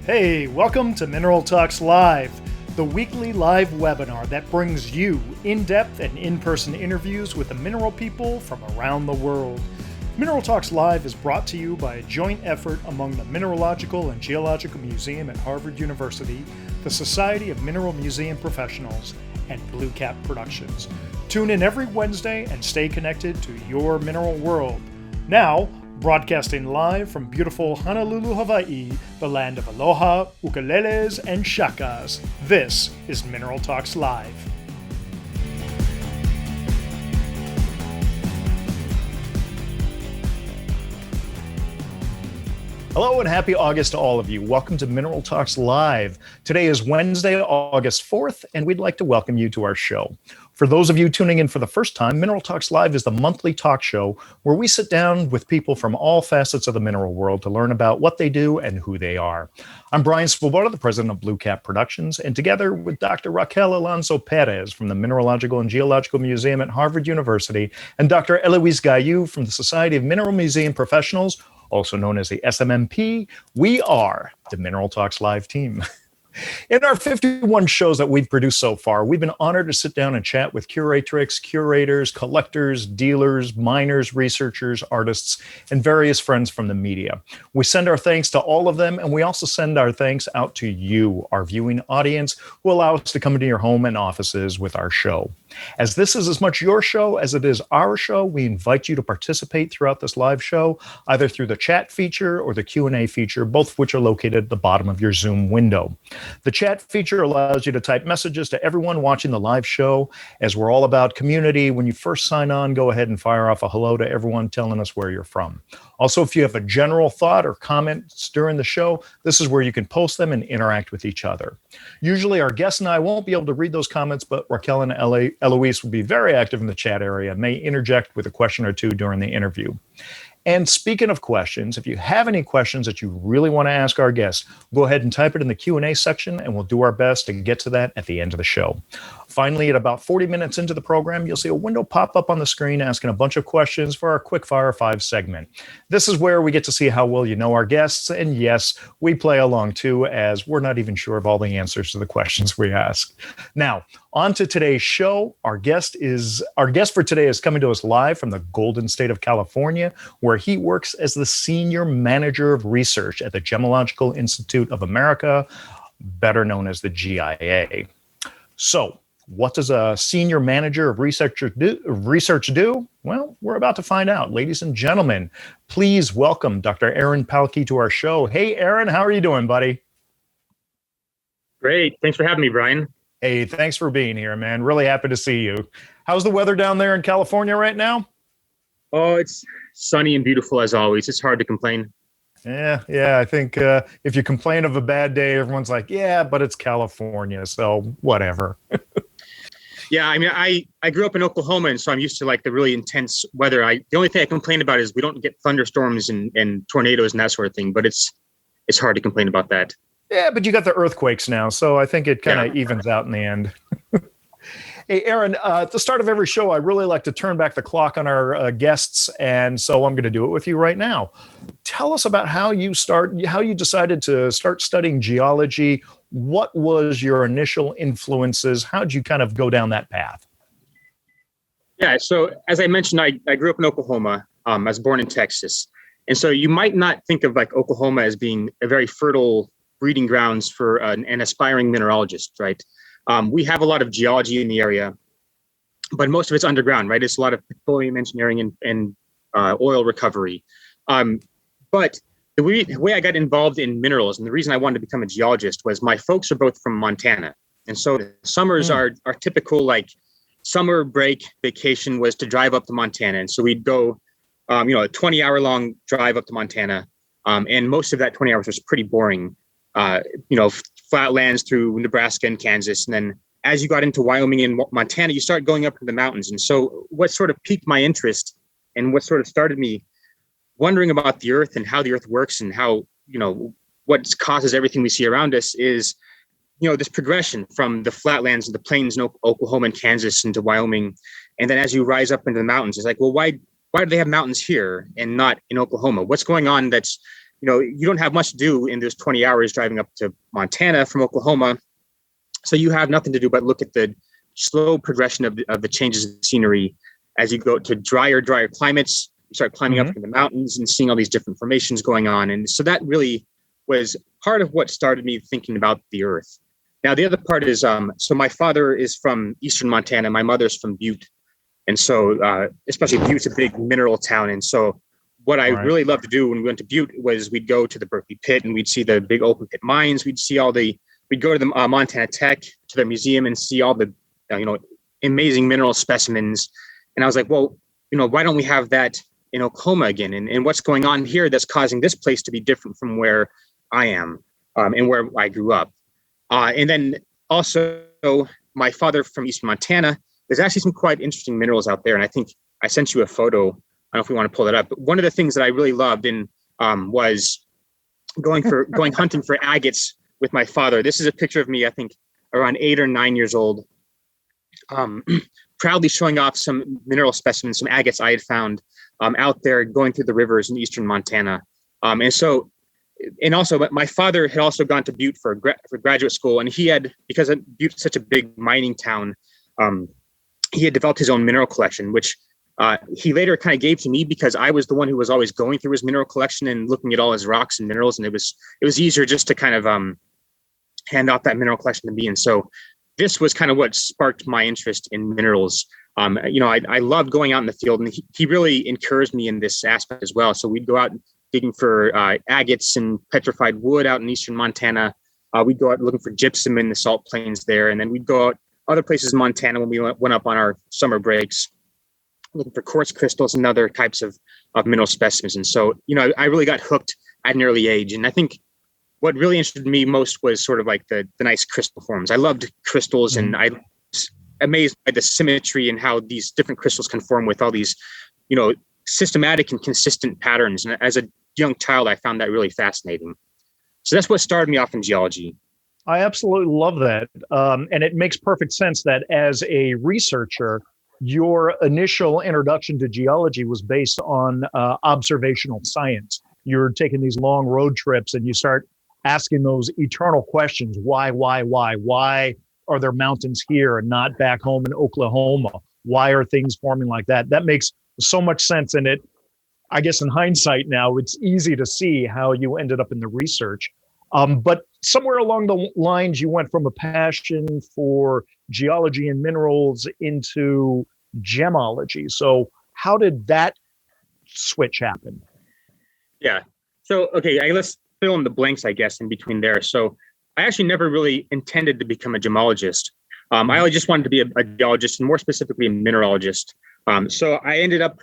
Hey, welcome to Mineral Talks Live, the weekly live webinar that brings you in-depth and in-person interviews with the mineral people from around the world. Mineral Talks Live is brought to you by a joint effort among the Mineralogical and Geological Museum at Harvard University, the Society of Mineral Museum Professionals, and BlueCap Productions. Tune in every Wednesday and stay connected to your mineral world. Now, broadcasting live from beautiful Honolulu, Hawaii, the land of aloha, ukuleles, and shakas, this is Mineral Talks Live. Hello and happy August to all of you. Welcome to Mineral Talks Live. Today is Wednesday, August 4th, and we'd like to welcome you to our show. For those of you tuning in for the first time, Mineral Talks Live is the monthly talk show where we sit down with people from all facets of the mineral world to learn about what they do and who they are. I'm Brian Svoboda, the president of BlueCap Productions, and together with Dr. Raquel Alonso Perez from the Mineralogical and Geological Museum at Harvard University and Dr. Eloise Gaillou from the Society of Mineral Museum Professionals, also known as the SMMP, we are the Mineral Talks Live team. In our 51 shows that we've produced so far, we've been honored to sit down and chat with curatrix, curators, collectors, dealers, miners, researchers, artists, and various friends from the media. We send our thanks to all of them, and we also send our thanks out to you, our viewing audience, who allow us to come into your home and offices with our show. As this is as much your show as it is our show, we invite you to participate throughout this live show, either through the chat feature or the Q&A feature, both of which are located at the bottom of your Zoom window. The chat feature allows you to type messages to everyone watching the live show. As we're all about community, when you first sign on, go ahead and fire off a hello to everyone telling us where you're from. Also, if you have a general thought or comments during the show, this is where you can post them and interact with each other. Usually our guests and I won't be able to read those comments, but Raquel and Eloise will be very active in the chat area, may interject with a question or two during the interview. And speaking of questions, if you have any questions that you really want to ask our guests, go ahead and type it in the Q&A section, and we'll do our best to get to that at the end of the show. Finally, at about 40 minutes into the program, you'll see a window pop up on the screen asking a bunch of questions for our Quick Fire 5 segment. This is where we get to see how well you know our guests, and yes, we play along too, as we're not even sure of all the answers to the questions we ask. Now, on to today's show. Our guest for today is coming to us live from the Golden State of California, where he works as the Senior Manager of Research at the Gemological Institute of America, better known as the GIA. So, what does a Senior Manager of Research do? Well, we're about to find out. Ladies and gentlemen, please welcome Dr. Aaron Palke to our show. Hey, Aaron, how are you doing, buddy? Great. Thanks for having me, Brian. Hey, thanks for being here, man. Really happy to see you. How's the weather down there in California right now? Oh, it's sunny and beautiful as always. It's hard to complain. Yeah. I think if you complain of a bad day, everyone's like, yeah, but it's California, so whatever. Yeah, I mean, I grew up in Oklahoma, and so I'm used to like the really intense weather. The only thing I complain about is we don't get thunderstorms and tornadoes and that sort of thing, but it's hard to complain about that. Yeah, but you got the earthquakes now, so I think it kind of evens out in the end. Hey, Aaron, at the start of every show, I really like to turn back the clock on our guests, and so I'm going to do it with you right now. Tell us about how you decided to start studying geology. What was your initial influences? How did you kind of go down that path? Yeah, so as I mentioned, I grew up in Oklahoma. I was born in Texas. And so you might not think of like Oklahoma as being a very fertile breeding grounds for an aspiring mineralogist, right? We have a lot of geology in the area, but most of it's underground, right? It's a lot of petroleum engineering and oil recovery. But the way I got involved in minerals, and the reason I wanted to become a geologist, was my folks are both from Montana. And so summers are typical, like summer break vacation was to drive up to Montana. And so we'd go, a 20-hour long drive up to Montana. And most of that 20 hours was pretty boring. Flatlands through Nebraska and Kansas. And then as you got into Wyoming and Montana, you start going up into the mountains. And so what sort of piqued my interest and what sort of started me wondering about the earth and how the earth works and how, what causes everything we see around us is, this progression from the flatlands and the plains in Oklahoma and Kansas into Wyoming. And then as you rise up into the mountains, it's like, well, why do they have mountains here and not in Oklahoma? What's going on that's you don't have much to do in those 20 hours driving up to Montana from Oklahoma. So you have nothing to do but look at the slow progression of the changes in scenery as you go to drier climates. You start climbing up in the mountains and seeing all these different formations going on. And so that really was part of what started me thinking about the Earth. Now, the other part is, so my father is from Eastern Montana. My mother's from Butte. And so, especially Butte's a big mineral town. And so what I really loved to do when we went to Butte was we'd go to the Berkeley Pit and we'd see the big open pit mines. We'd go to the Montana Tech, to their museum, and see all the, amazing mineral specimens. And I was like, well, why don't we have that in Oklahoma again? And what's going on here that's causing this place to be different from where I am and where I grew up? And then also my father from Eastern Montana, there's actually some quite interesting minerals out there. And I think I sent you a photo. I don't know if we want to pull it up, but one of the things that I really loved was going hunting for agates with my father. This is a picture of me, I think around 8 or 9 years old, proudly showing off some mineral specimens, some agates I had found out there going through the rivers in Eastern Montana. And also my father had also gone to Butte for graduate school, and he had, because Butte's such a big mining town, he had developed his own mineral collection, which he later kind of gave to me because I was the one who was always going through his mineral collection and looking at all his rocks and minerals. And it was easier just to kind of hand off that mineral collection to me. And so this was kind of what sparked my interest in minerals. I loved going out in the field, and he really encouraged me in this aspect as well. So we'd go out digging for agates and petrified wood out in Eastern Montana. We'd go out looking for gypsum in the salt plains there. And then we'd go out other places in Montana when we went up on our summer breaks, looking for quartz crystals and other types of mineral specimens. And so, I really got hooked at an early age. And I think what really interested me most was sort of like the nice crystal forms. I loved crystals, and I was amazed by the symmetry and how these different crystals can form with all these, systematic and consistent patterns. And as a young child, I found that really fascinating. So that's what started me off in geology. I absolutely love that. And it makes perfect sense that as a researcher, your initial introduction to geology was based on observational science. You're taking these long road trips and you start asking those eternal questions. Why are there mountains here and not back home in Oklahoma? Why are things forming like that? That makes so much sense. And I guess in hindsight now, it's easy to see how you ended up in the research. But somewhere along the lines, you went from a passion for geology and minerals into gemology. So how did that switch happen? Yeah. So, okay, let's fill in the blanks, I guess, in between there. So I actually never really intended to become a gemologist. I just wanted to be a geologist, and more specifically a mineralogist. So I ended up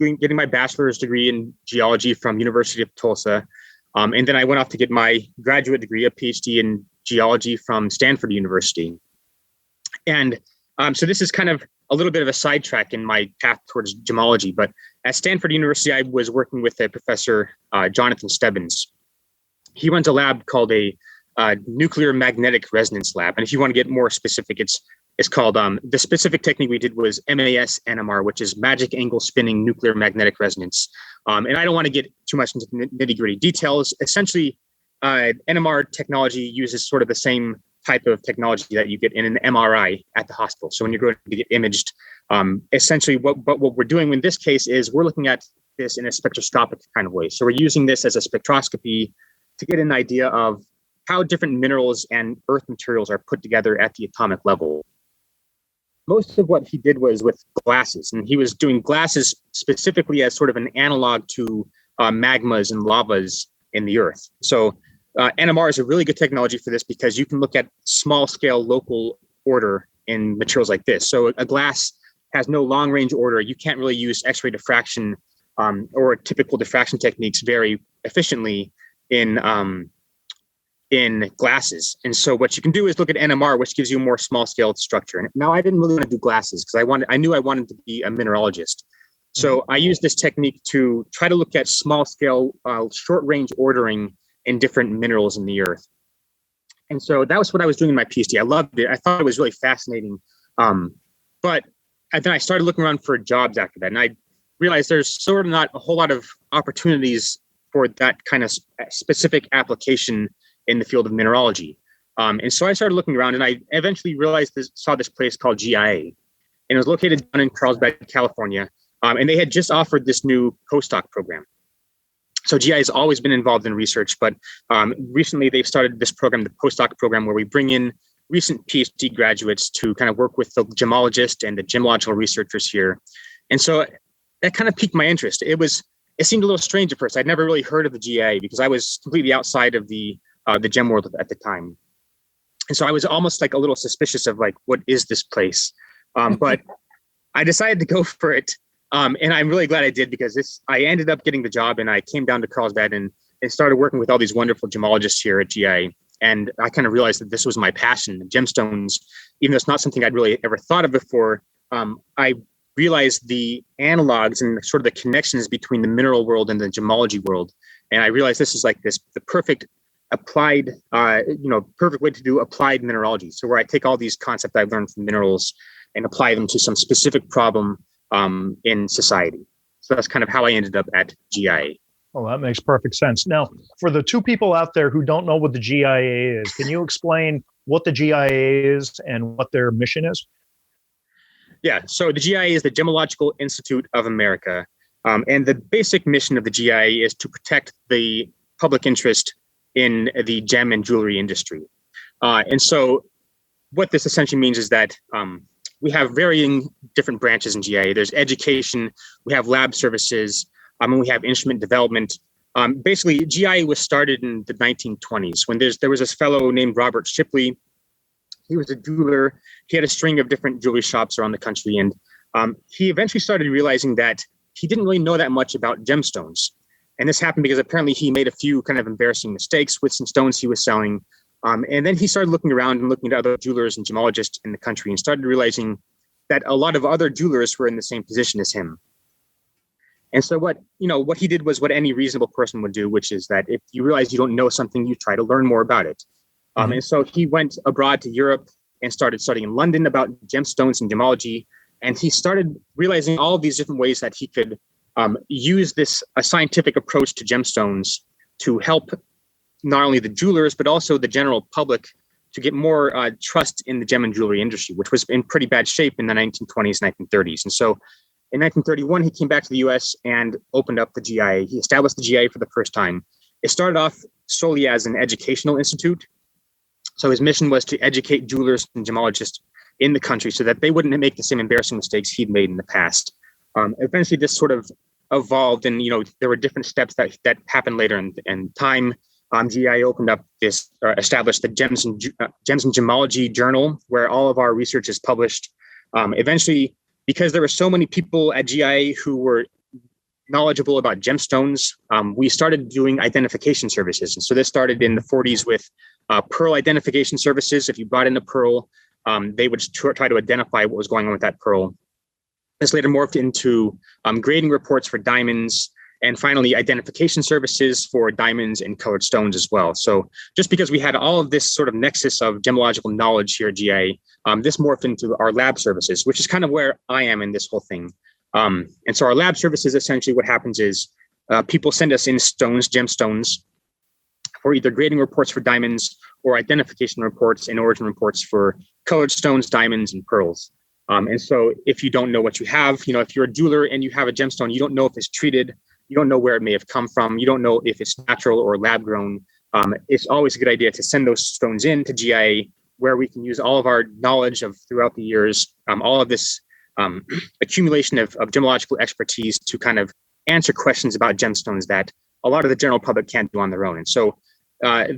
getting my bachelor's degree in geology from University of Tulsa. And then I went off to get my graduate degree, a PhD in geology from Stanford University. And so this is kind of a little bit of a sidetrack in my path towards gemology. But at Stanford University, I was working with a professor, Jonathan Stebbins. He runs a lab called a nuclear magnetic resonance lab. And if you want to get more specific, it's called, the specific technique we did was MAS NMR, which is magic angle spinning nuclear magnetic resonance. And I don't want to get too much into nitty gritty details. Essentially, NMR technology uses sort of the same type of technology that you get in an MRI at the hospital. So when you're going to get imaged, essentially what we're doing in this case is we're looking at this in a spectroscopic kind of way. So we're using this as a spectroscopy to get an idea of how different minerals and earth materials are put together at the atomic level. Most of what he did was with glasses, and he was doing glasses specifically as sort of an analog to magmas and lavas in the earth. So NMR is a really good technology for this because you can look at small scale local order in materials like this. So a glass has no long range order. You can't really use X-ray diffraction or typical diffraction techniques very efficiently in glasses. And so what you can do is look at NMR, which gives you a more small scale structure. And now I didn't really want to do glasses because I knew I wanted to be a mineralogist. So I used this technique to try to look at small scale, short range ordering in different minerals in the earth. And so that was what I was doing in my PhD. I loved it. I thought it was really fascinating. But then I started looking around for jobs after that. And I realized there's sort of not a whole lot of opportunities for that kind of specific application in the field of mineralogy. And so I started looking around, and I eventually saw this place called GIA, and it was located down in Carlsbad, California. And they had just offered this new postdoc program. So GIA has always been involved in research, but recently they've started this program, the postdoc program, where we bring in recent PhD graduates to kind of work with the gemologists and the gemological researchers here. And so that kind of piqued my interest. It seemed a little strange at first. I'd never really heard of the GIA because I was completely outside of the gem world at the time. And so I was almost like a little suspicious of like, what is this place? But I decided to go for it. And I'm really glad I did, because I ended up getting the job, and I came down to Carlsbad and started working with all these wonderful gemologists here at GIA. And I kind of realized that this was my passion. Gemstones, even though it's not something I'd really ever thought of before, I realized the analogs and sort of the connections between the mineral world and the gemology world. And I realized this is the perfect applied, perfect way to do applied mineralogy. So where I take all these concepts I've learned from minerals and apply them to some specific problem in society. So that's kind of how I ended up at GIA. Well, that makes perfect sense. Now, for the two people out there who don't know what the GIA is, can you explain what the GIA is and what their mission is? Yeah, so the GIA is the Gemological Institute of America. And the basic mission of the GIA is to protect the public interest in the gem and jewelry industry. And so what this essentially means is that we have varying different branches in GIA. There's education, we have lab services, and we have instrument development. Basically, GIA was started in the 1920s when there was this fellow named Robert Shipley. He was a jeweler. He had a string of different jewelry shops around the country. And he eventually started realizing that he didn't really know that much about gemstones. And this happened because apparently he made a few kind of embarrassing mistakes with some stones he was selling. And then he started looking around and looking at other jewelers and gemologists in the country, and started realizing that a lot of other jewelers were in the same position as him. And so what he did was what any reasonable person would do, which is that if you realize you don't know something, you try to learn more about it. And so he went abroad to Europe and started studying in London about gemstones and gemology. And he started realizing all of these different ways that he could use a scientific approach to gemstones to help not only the jewelers, but also the general public to get more trust in the gem and jewelry industry, which was in pretty bad shape in the 1920s, 1930s. And so in 1931, he came back to the US and opened up the GIA. He established the GIA for the first time. It started off solely as an educational institute. So his mission was to educate jewelers and gemologists in the country so that they wouldn't make the same embarrassing mistakes he'd made in the past. Eventually, this sort of evolved, and there were different steps that happened later in time. GIA opened up established the Gems and Gemology Journal, where all of our research is published. Eventually, because there were so many people at GIA who were knowledgeable about gemstones, we started doing identification services. And so this started in the 40s with pearl identification services. If you brought in a pearl, they would try to identify what was going on with that pearl. This later morphed into grading reports for diamonds, and finally identification services for diamonds and colored stones as well. So just because we had all of this sort of nexus of gemological knowledge here at GIA, this morphed into our lab services, which is kind of where I am in this whole thing. And so our lab services, essentially what happens is people send us in gemstones, for either grading reports for diamonds or identification reports and origin reports for colored stones, diamonds, and pearls. And so if you don't know what you have, if you're a jeweler and you have a gemstone, you don't know if it's treated, you don't know where it may have come from, you don't know if it's natural or lab grown. It's always a good idea to send those stones in to GIA, where we can use all of our knowledge of throughout the years, all of this accumulation of gemological expertise to kind of answer questions about gemstones that a lot of the general public can't do on their own. And so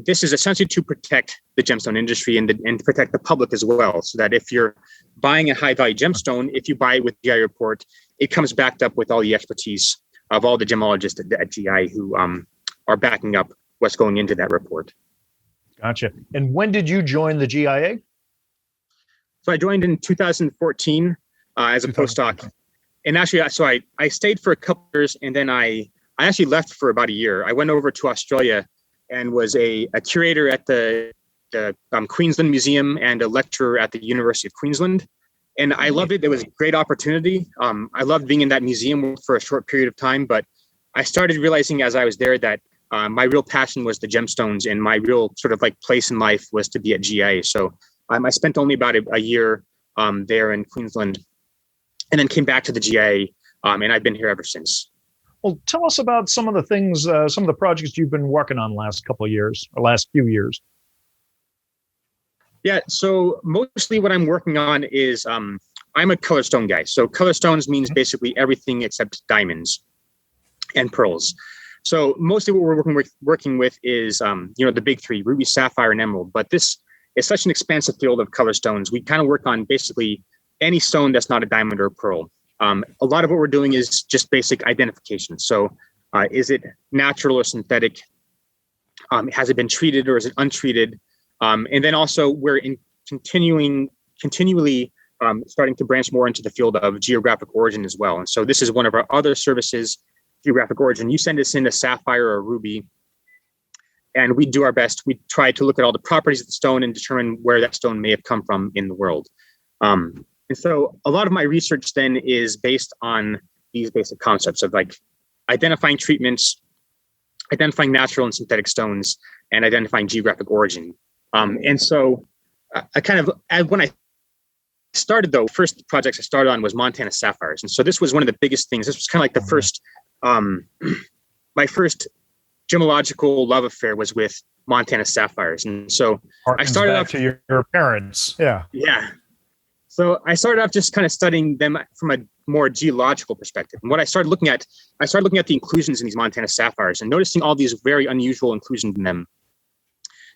this is essentially to protect the gemstone industry and to protect the public as well, so that if you're buying a high value gemstone, if you buy it with GIA report, it comes backed up with all the expertise of all the gemologists at GIA who are backing up what's going into that report. Gotcha. And when did you join the GIA? So I joined in 2014 as a postdoc. And actually, so I stayed for a couple years, and then I actually left for about a year. I went over to Australia and was a curator at the Queensland Museum and a lecturer at the University of Queensland. And I loved it. It was a great opportunity. I loved being in that museum for a short period of time, but I started realizing as I was there that my real passion was the gemstones, and my real sort of like place in life was to be at GIA. So I spent only about a year there in Queensland, and then came back to the GIA, and I've been here ever since. Well, tell us about some of the things, some of the projects you've been working on last couple of years, or last few years. Yeah, so mostly what I'm working on is I'm a color stone guy. So color stones means basically everything except diamonds and pearls. So mostly what we're working with is the big three: ruby, sapphire, and emerald. But this is such an expansive field of color stones. We kind of work on basically any stone that's not a diamond or a pearl. A lot of what we're doing is just basic identification. So is it natural or synthetic? Has it been treated or is it untreated? And then also we're continually starting to branch more into the field of geographic origin as well. And so this is one of our other services, geographic origin. You send us in a sapphire or a ruby, and we do our best. We try to look at all the properties of the stone and determine where that stone may have come from in the world. And so a lot of my research then is based on these basic concepts of like identifying treatments, identifying natural and synthetic stones, and identifying geographic origin. And so when I started, though, first projects I started on was Montana sapphires. And so this was one of the biggest things. This was kind of like the first, my first gemological love affair was with Montana sapphires. And so I started off to your parents. Yeah. Yeah. So I started off just kind of studying them from a more geological perspective. And what I started looking at the inclusions in these Montana sapphires and noticing all these very unusual inclusions in them.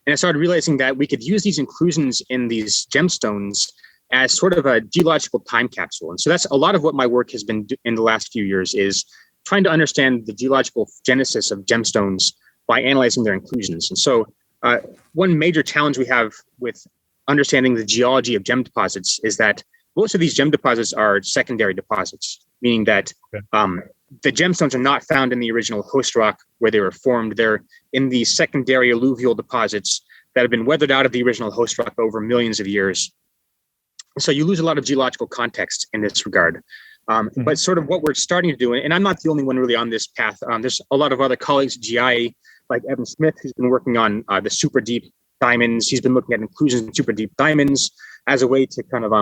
And I started realizing that we could use these inclusions in these gemstones as sort of a geological time capsule. And so that's a lot of what my work has been in the last few years, is trying to understand the geological genesis of gemstones by analyzing their inclusions. And so one major challenge we have with understanding the geology of gem deposits is that most of these gem deposits are secondary deposits, meaning that the gemstones are not found in the original host rock where they were formed. They're in the secondary alluvial deposits that have been weathered out of the original host rock over millions of years. So you lose a lot of geological context in this regard. But sort of what we're starting to do, and I'm not the only one really on this path. There's a lot of other colleagues at GIA, like Evan Smith, who's been working on the super deep diamonds. He's been looking at inclusions in super deep diamonds as a way to kind of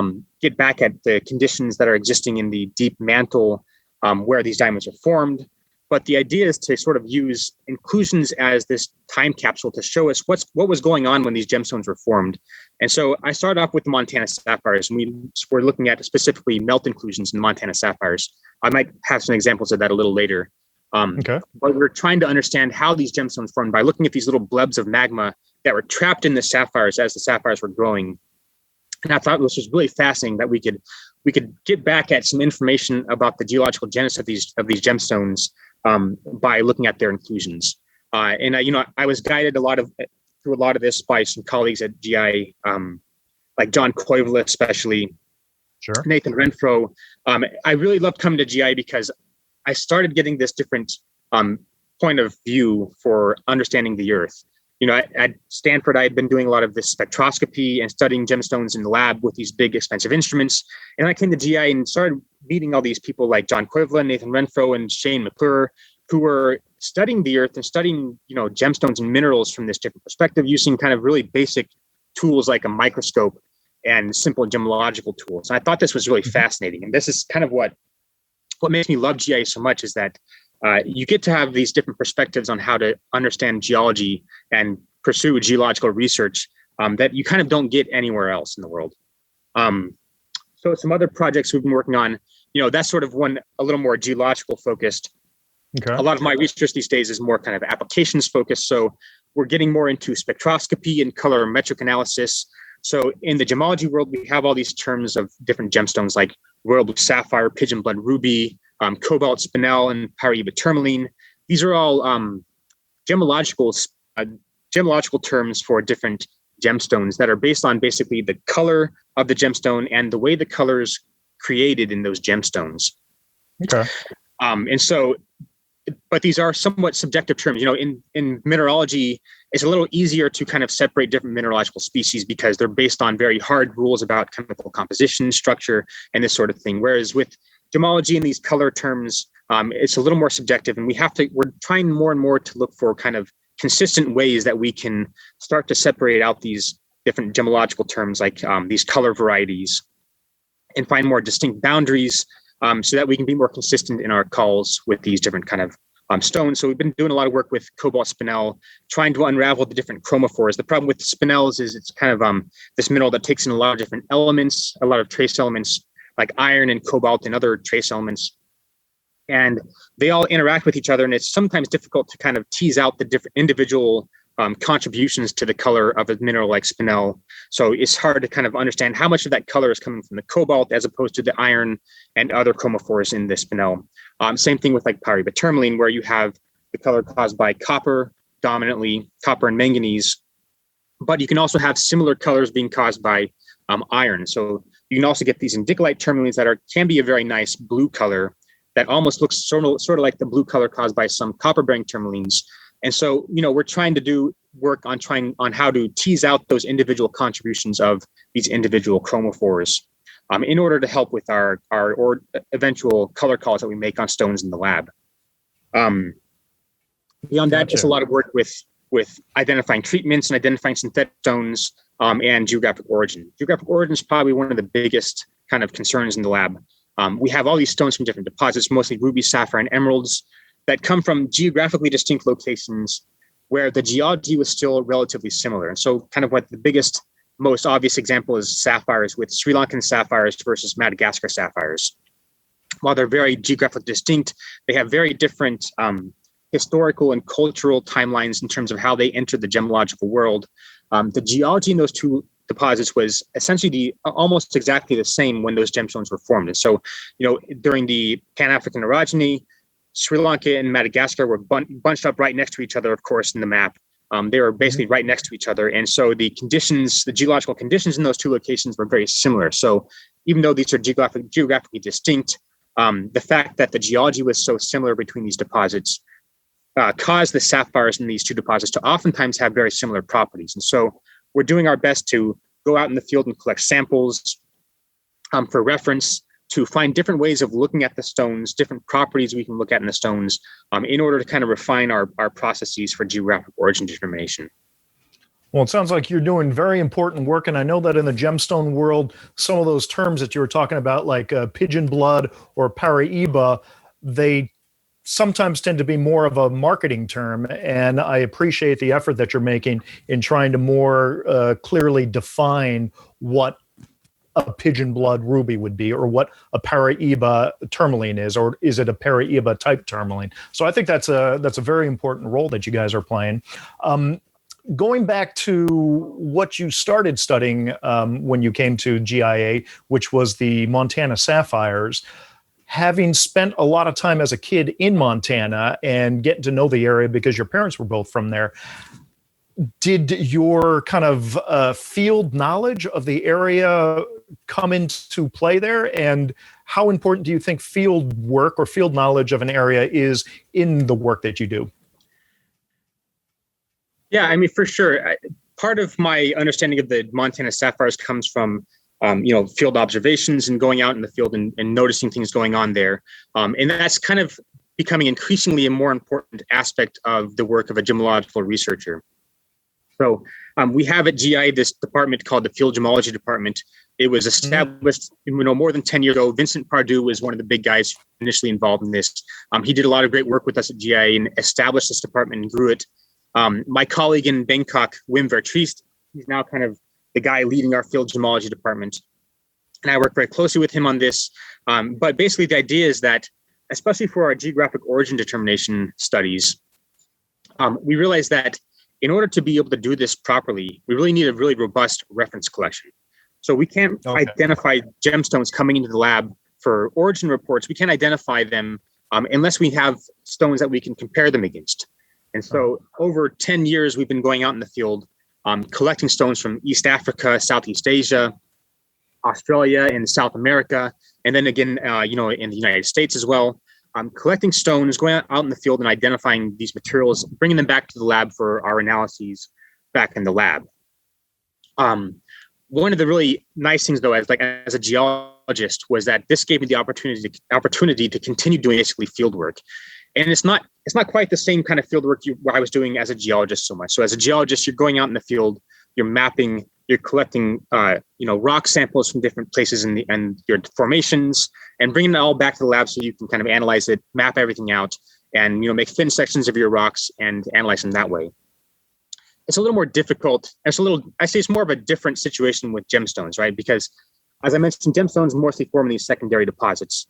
get back at the conditions that are existing in the deep mantle where these diamonds are formed. But the idea is to sort of use inclusions as this time capsule to show us what was going on when these gemstones were formed. And so I started off with the Montana sapphires, and we were looking at specifically melt inclusions in Montana sapphires. I might have some examples of that a little later. But we're trying to understand how these gemstones formed by looking at these little blebs of magma that were trapped in the sapphires as the sapphires were growing. And I thought this was really fascinating that we could get back at some information about the geological genesis of these gemstones by looking at their inclusions. I was guided through a lot of this by some colleagues at GIA, like John Koivula, especially, Nathan Renfro. I really loved coming to GIA because I started getting this different point of view for understanding the Earth. At Stanford, I had been doing a lot of this spectroscopy and studying gemstones in the lab with these big, expensive instruments. And I came to GIA and started meeting all these people like John Koivula, Nathan Renfro, and Shane McClure, who were studying the Earth and studying, gemstones and minerals from this different perspective, using kind of really basic tools like a microscope and simple gemological tools. And I thought this was really fascinating. And this is kind of what makes me love GIA so much, is that you get to have these different perspectives on how to understand geology and pursue geological research that you kind of don't get anywhere else in the world. So some other projects we've been working on, that's sort of one a little more geological focused. A lot of my research these days is more kind of applications focused. So we're getting more into spectroscopy and colorimetric analysis. So in the gemology world, we have all these terms of different gemstones like royal blue sapphire, pigeon blood ruby, cobalt spinel, and pyrite tourmaline. These are all gemological terms for different gemstones that are based on basically the color of the gemstone and the way the color is created in those gemstones. But these are somewhat subjective terms. In mineralogy, it's a little easier to kind of separate different mineralogical species because they're based on very hard rules about chemical composition, structure, and this sort of thing. Whereas with gemology and these color terms, it's a little more subjective, and we're trying more and more to look for kind of consistent ways that we can start to separate out these different gemological terms, like these color varieties, and find more distinct boundaries, so that we can be more consistent in our calls with these different kind of stones. So we've been doing a lot of work with cobalt spinel, trying to unravel the different chromophores. The problem with spinels is it's kind of this mineral that takes in a lot of different elements, a lot of trace elements like iron and cobalt and other trace elements. And they all interact with each other, and it's sometimes difficult to kind of tease out the different individual contributions to the color of a mineral like spinel. So it's hard to kind of understand how much of that color is coming from the cobalt as opposed to the iron and other chromophores in the spinel. Same thing with like pyriba tourmaline, where you have the color caused by copper, dominantly copper and manganese, but you can also have similar colors being caused by iron. So you can also get these indicolite tourmalines that can be a very nice blue color that almost looks sort of like the blue color caused by some copper-bearing tourmalines. And so, we're trying to do work on how to tease out those individual contributions of these individual chromophores in order to help with our eventual color calls that we make on stones in the lab. Beyond that, just a lot of work with identifying treatments and identifying synthetic stones and geographic origin. Geographic origin is probably one of the biggest kind of concerns in the lab. We have all these stones from different deposits, mostly rubies, sapphire, and emeralds, that come from geographically distinct locations where the geology was still relatively similar. And so kind of what the biggest, most obvious example is sapphires, with Sri Lankan sapphires versus Madagascar sapphires. While they're very geographically distinct, they have very different historical and cultural timelines in terms of how they entered the gemological world. The geology in those two deposits was essentially almost exactly the same when those gemstones were formed. And so, during the Pan-African orogeny, Sri Lanka and Madagascar were bunched up right next to each other, of course, in the map. They were basically right next to each other. And so the geological conditions in those two locations were very similar. So even though these are geographically distinct, the fact that the geology was so similar between these deposits caused the sapphires in these two deposits to oftentimes have very similar properties. And so we're doing our best to go out in the field and collect samples for reference, to find different ways of looking at the stones, different properties we can look at in the stones, in order to kind of refine our processes for geographic origin determination. Well, it sounds like you're doing very important work, and I know that in the gemstone world, some of those terms that you were talking about, like pigeon blood or Paraíba, they sometimes tend to be more of a marketing term, and I appreciate the effort that you're making in trying to more clearly define what a pigeon blood ruby would be, or what a Paraíba tourmaline is, or is it a Paraíba type tourmaline? So I think that's a very important role that you guys are playing. Going back to what you started studying when you came to GIA, which was the Montana sapphires, having spent a lot of time as a kid in Montana and getting to know the area because your parents were both from there, did your kind of field knowledge of the area come into play there? And how important do you think field work or field knowledge of an area is in the work that you do? Yeah, I mean, for sure. Part of my understanding of the Montana sapphires comes from, field observations and going out in the field and noticing things going on there. And that's kind of becoming increasingly a more important aspect of the work of a gemological researcher. So we have at GIA this department called the Field Gemology Department. It was established, more than 10 years ago. Vincent Pardue was one of the big guys initially involved in this. He did a lot of great work with us at GIA and established this department and grew it. My colleague in Bangkok, Wim Vertriest, he's now kind of the guy leading our Field Gemology Department. And I work very closely with him on this. But basically the idea is that, especially for our geographic origin determination studies, we realized that in order to be able to do this properly, we really need a really robust reference collection. So we can't identify gemstones coming into the lab for origin reports. We can't identify them unless we have stones that we can compare them against. And so over 10 years, we've been going out in the field, collecting stones from East Africa, Southeast Asia, Australia, and South America, and then again, in the United States as well. Collecting stones, going out in the field and identifying these materials, bringing them back to the lab for our analyses back in the lab. One of the really nice things, though, as a geologist, geologist was that this gave me the opportunity to continue doing basically field work. And it's not quite the same kind of field work I was doing as a geologist so much. So as a geologist, you're going out in the field, you're mapping, you're collecting, rock samples from different places and your formations, and bringing it all back to the lab so you can kind of analyze it, map everything out, and make thin sections of your rocks and analyze them that way. It's a little more difficult. It's more of a different situation with gemstones, right? Because as I mentioned, gemstones mostly form these secondary deposits.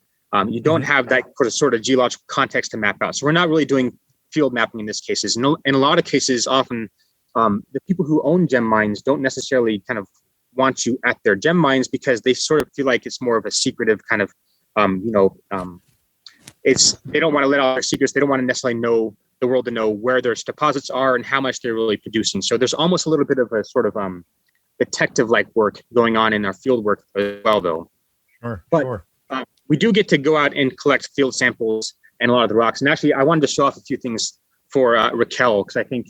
You don't have that sort of geological context to map out. So we're not really doing field mapping in this cases. In a lot of cases, often the people who own gem mines don't necessarily kind of want you at their gem mines because they sort of feel like it's more of a secretive kind of, they don't want to let out their secrets. They don't want to necessarily know the world to know where their deposits are and how much they're really producing. So there's almost a little bit of a sort of detective-like work going on in our field work as well, though. Sure. We do get to go out and collect field samples and a lot of the rocks. And actually, I wanted to show off a few things for Raquel because I think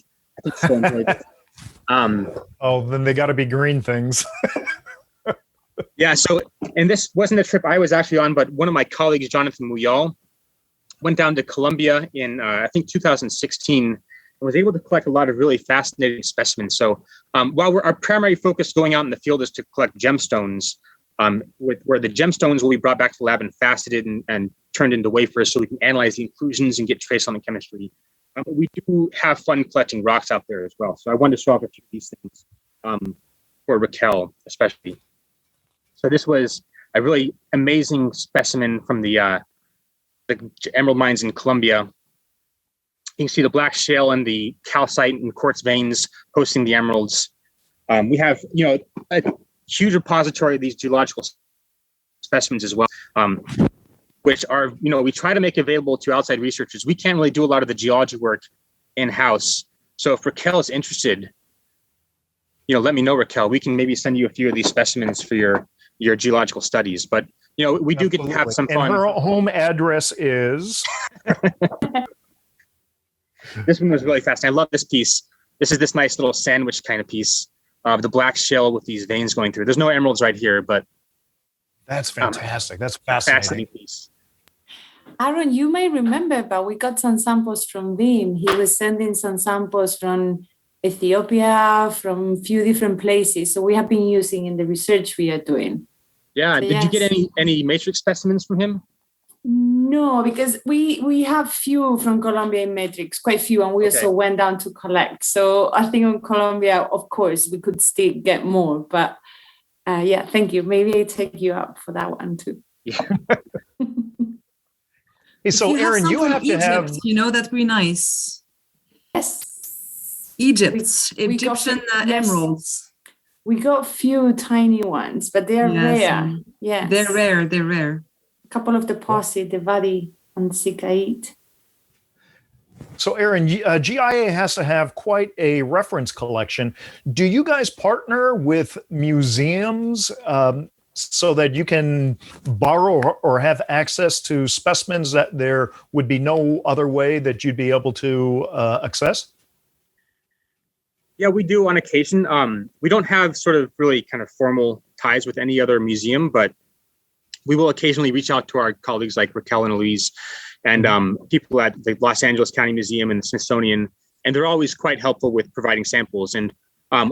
she'll enjoy this. Then they got to be green things. Yeah. So, and this wasn't a trip I was actually on, but one of my colleagues, Jonathan Muyal, went down to Colombia in I think 2016 and was able to collect a lot of really fascinating specimens. So, while our primary focus going out in the field is to collect gemstones. Where the gemstones will be brought back to the lab and faceted and turned into wafers so we can analyze the inclusions and get trace on the chemistry. But we do have fun collecting rocks out there as well. So I wanted to show off a few of these things for Raquel, especially. So this was a really amazing specimen from the emerald mines in Colombia. You can see the black shale and the calcite and quartz veins hosting the emeralds. We have, a huge repository of these geological specimens as well, which are, we try to make available to outside researchers. We can't really do a lot of the geology work in-house. So if Raquel is interested, let me know, Raquel. We can maybe send you a few of these specimens for your geological studies. But, we do get to have some fun. And her home address is? This one was really fascinating. I love this piece. This is this nice little sandwich kind of piece of the black shell with these veins going through. There's no emeralds right here, but that's fantastic. That's fascinating piece. Aaron, you may remember, but we got some samples from Dean. He was sending some samples from Ethiopia, from a few different places. So we have been using in the research we are doing. Yeah. So Did you get any matrix specimens from him? No, because we have few from Colombia in matrix, quite few, and we also went down to collect. So I think in Colombia, of course, we could still get more. But thank you. Maybe I take you up for that one too. Yeah. Hey, so Aaron, you have to have. That'd be nice. Yes. Egyptian emeralds. We got few tiny ones, but they're rare. Yeah, they're rare. A couple of deposits, the Vadi and Sikait. So, Aaron, GIA has to have quite a reference collection. Do you guys partner with museums so that you can borrow or have access to specimens that there would be no other way that you'd be able to access? Yeah, we do on occasion. We don't have sort of really kind of formal ties with any other museum, but we will occasionally reach out to our colleagues like Raquel and Louise and people at the Los Angeles County Museum and the Smithsonian, and they're always quite helpful with providing samples. And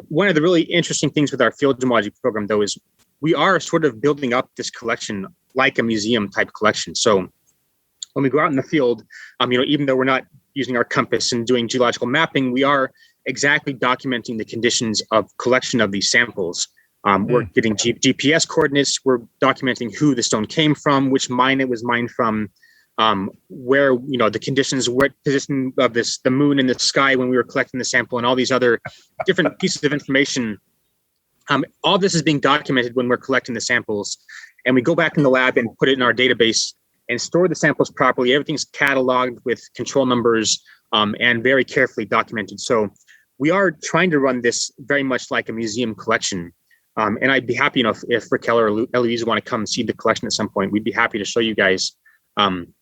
one of the really interesting things with our field gemology program, though, is we are sort of building up this collection like a museum type collection. So when we go out in the field, even though we're not using our compass and doing geological mapping, we are exactly documenting the conditions of collection of these samples. We're getting GPS coordinates. We're documenting who the stone came from, which mine it was mined from, where, the conditions, what position of the moon in the sky when we were collecting the sample, and all these other different pieces of information. All this is being documented when we're collecting the samples, and we go back in the lab and put it in our database and store the samples properly. Everything's cataloged with control numbers and very carefully documented. So we are trying to run this very much like a museum collection. And I'd be happy, if Raquel or Eloise want to come see the collection at some point, we'd be happy to show you guys. And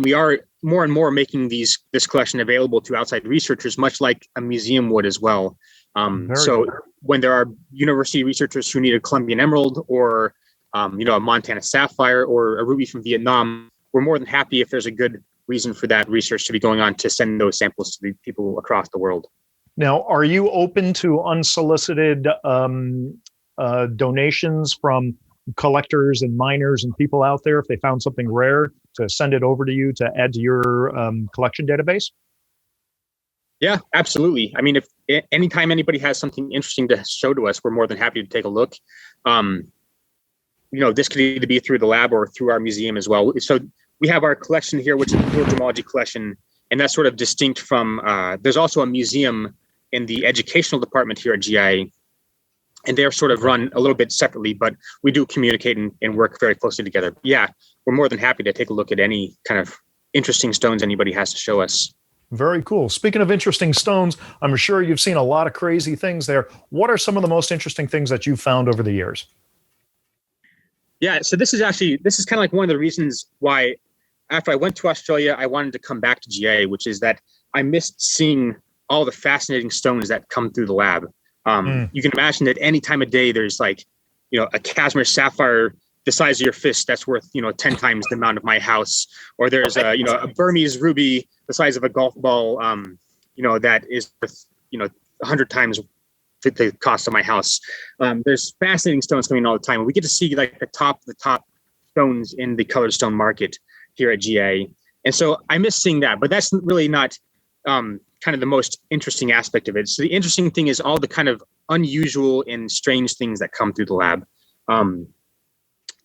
we are more and more making this collection available to outside researchers, much like a museum would as well. So when there are university researchers who need a Columbian emerald or a Montana sapphire or a ruby from Vietnam, we're more than happy if there's a good reason for that research to be going on to send those samples to the people across the world. Now, are you open to unsolicited donations from collectors and miners and people out there if they found something rare to send it over to you to add to your collection database? Yeah, absolutely. I mean, if anytime anybody has something interesting to show to us, we're more than happy to take a look. This could either be through the lab or through our museum as well. So we have our collection here, which is the Field Gemology collection, and that's sort of distinct from, there's also a museum in the educational department here at GIA, and they're sort of run a little bit separately, but we do communicate and work very closely together. Yeah, we're more than happy to take a look at any kind of interesting stones anybody has to show us. Very cool. Speaking of interesting stones, I'm sure you've seen a lot of crazy things there. What are some of the most interesting things that you've found over the years? Yeah, so this is kind of like one of the reasons why after I went to Australia, I wanted to come back to GIA, which is that I missed seeing all the fascinating stones that come through the lab. You can imagine that any time of day, there's like, a Casimir sapphire the size of your fist that's worth 10 times the amount of my house, or there's a Burmese ruby the size of a golf ball that is worth 100 times the cost of my house. There's fascinating stones coming all the time. We get to see like the top stones in the colored stone market here at GIA, and so I miss seeing that, but that's really not kind of the most interesting aspect of it. So the interesting thing is all the kind of unusual and strange things that come through the lab.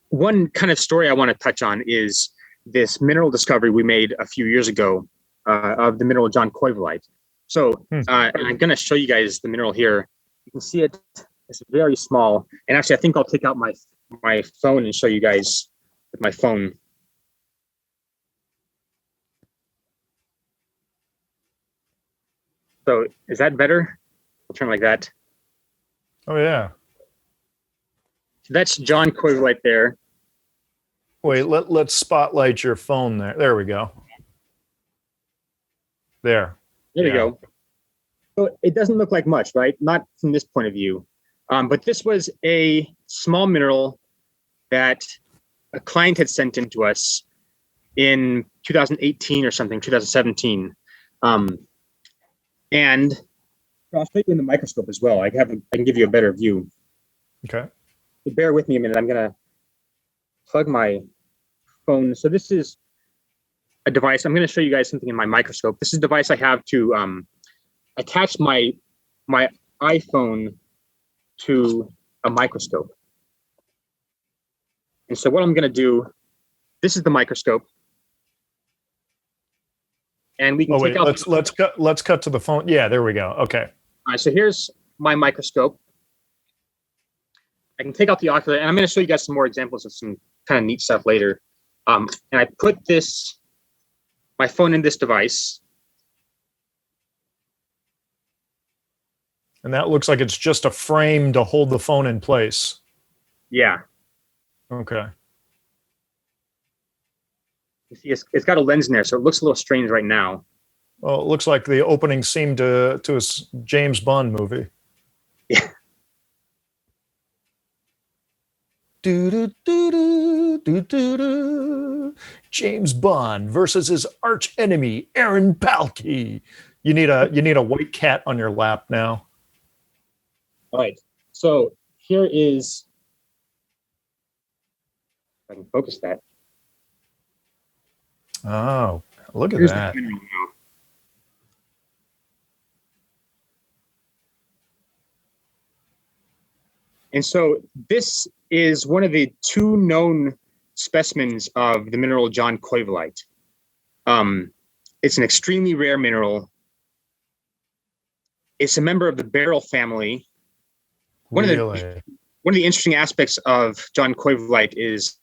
One kind of story I want to touch on is this mineral discovery we made a few years ago of the mineral John Koivolite. So and I'm going to show you guys the mineral here. You can see it. It's very small. And actually, I think I'll take out my phone and show you guys with my phone. So is that better? I'll turn like that. Oh, yeah. So that's John Koivolite there. Wait, let's spotlight your phone there. There we go. There we go. So it doesn't look like much, right? Not from this point of view. But this was a small mineral that a client had sent in to us in 2018 or something, 2017. And I'll show you in the microscope as well. I can give you a better view. Okay. So bear with me a minute. I'm going to plug my phone. So this is a device. I'm going to show you guys something in my microscope. This is a device I have to attach my iPhone to a microscope. And so what I'm going to do, this is the microscope. And we can take out. Let's cut to the phone. Yeah, there we go. Okay. All right. So here's my microscope. I can take out the ocular, and I'm going to show you guys some more examples of some kind of neat stuff later. And I put my phone in this device. And that looks like it's just a frame to hold the phone in place. Yeah. Okay. You see, it's got a lens in there, so it looks a little strange right now. Well, it looks like the opening scene to a James Bond movie. Yeah. James Bond versus his arch enemy, Aaron Palke. You need a white cat on your lap now. All right. So here is, if I can focus that. Oh, look at that. And so this is one of the two known specimens of the mineral John Koivolite. It's an extremely rare mineral. It's a member of the beryl family. One of the interesting aspects of John Koivolite is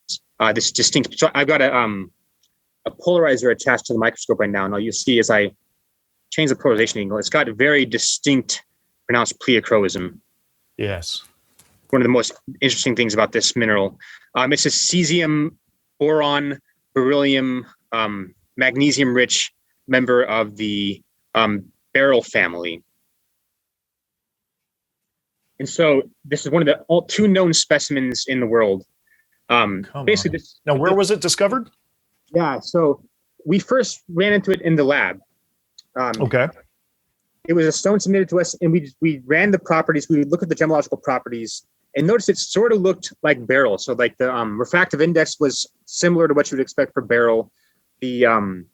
this distinct. So I've got a polarizer attached to the microscope right now, and all you see as I change the polarization angle, it's got a very distinct pronounced pleochroism. Yes. One of the most interesting things about this mineral. It's a cesium, boron, beryllium, magnesium-rich member of the beryl family. And so this is one of the two known specimens in the world. Basically, now where was it discovered? Yeah, so we first ran into it in the lab. Okay. It was a stone submitted to us, and we ran the properties. We would look at the gemological properties and notice it sort of looked like beryl. So like the refractive index was similar to what you would expect for beryl. The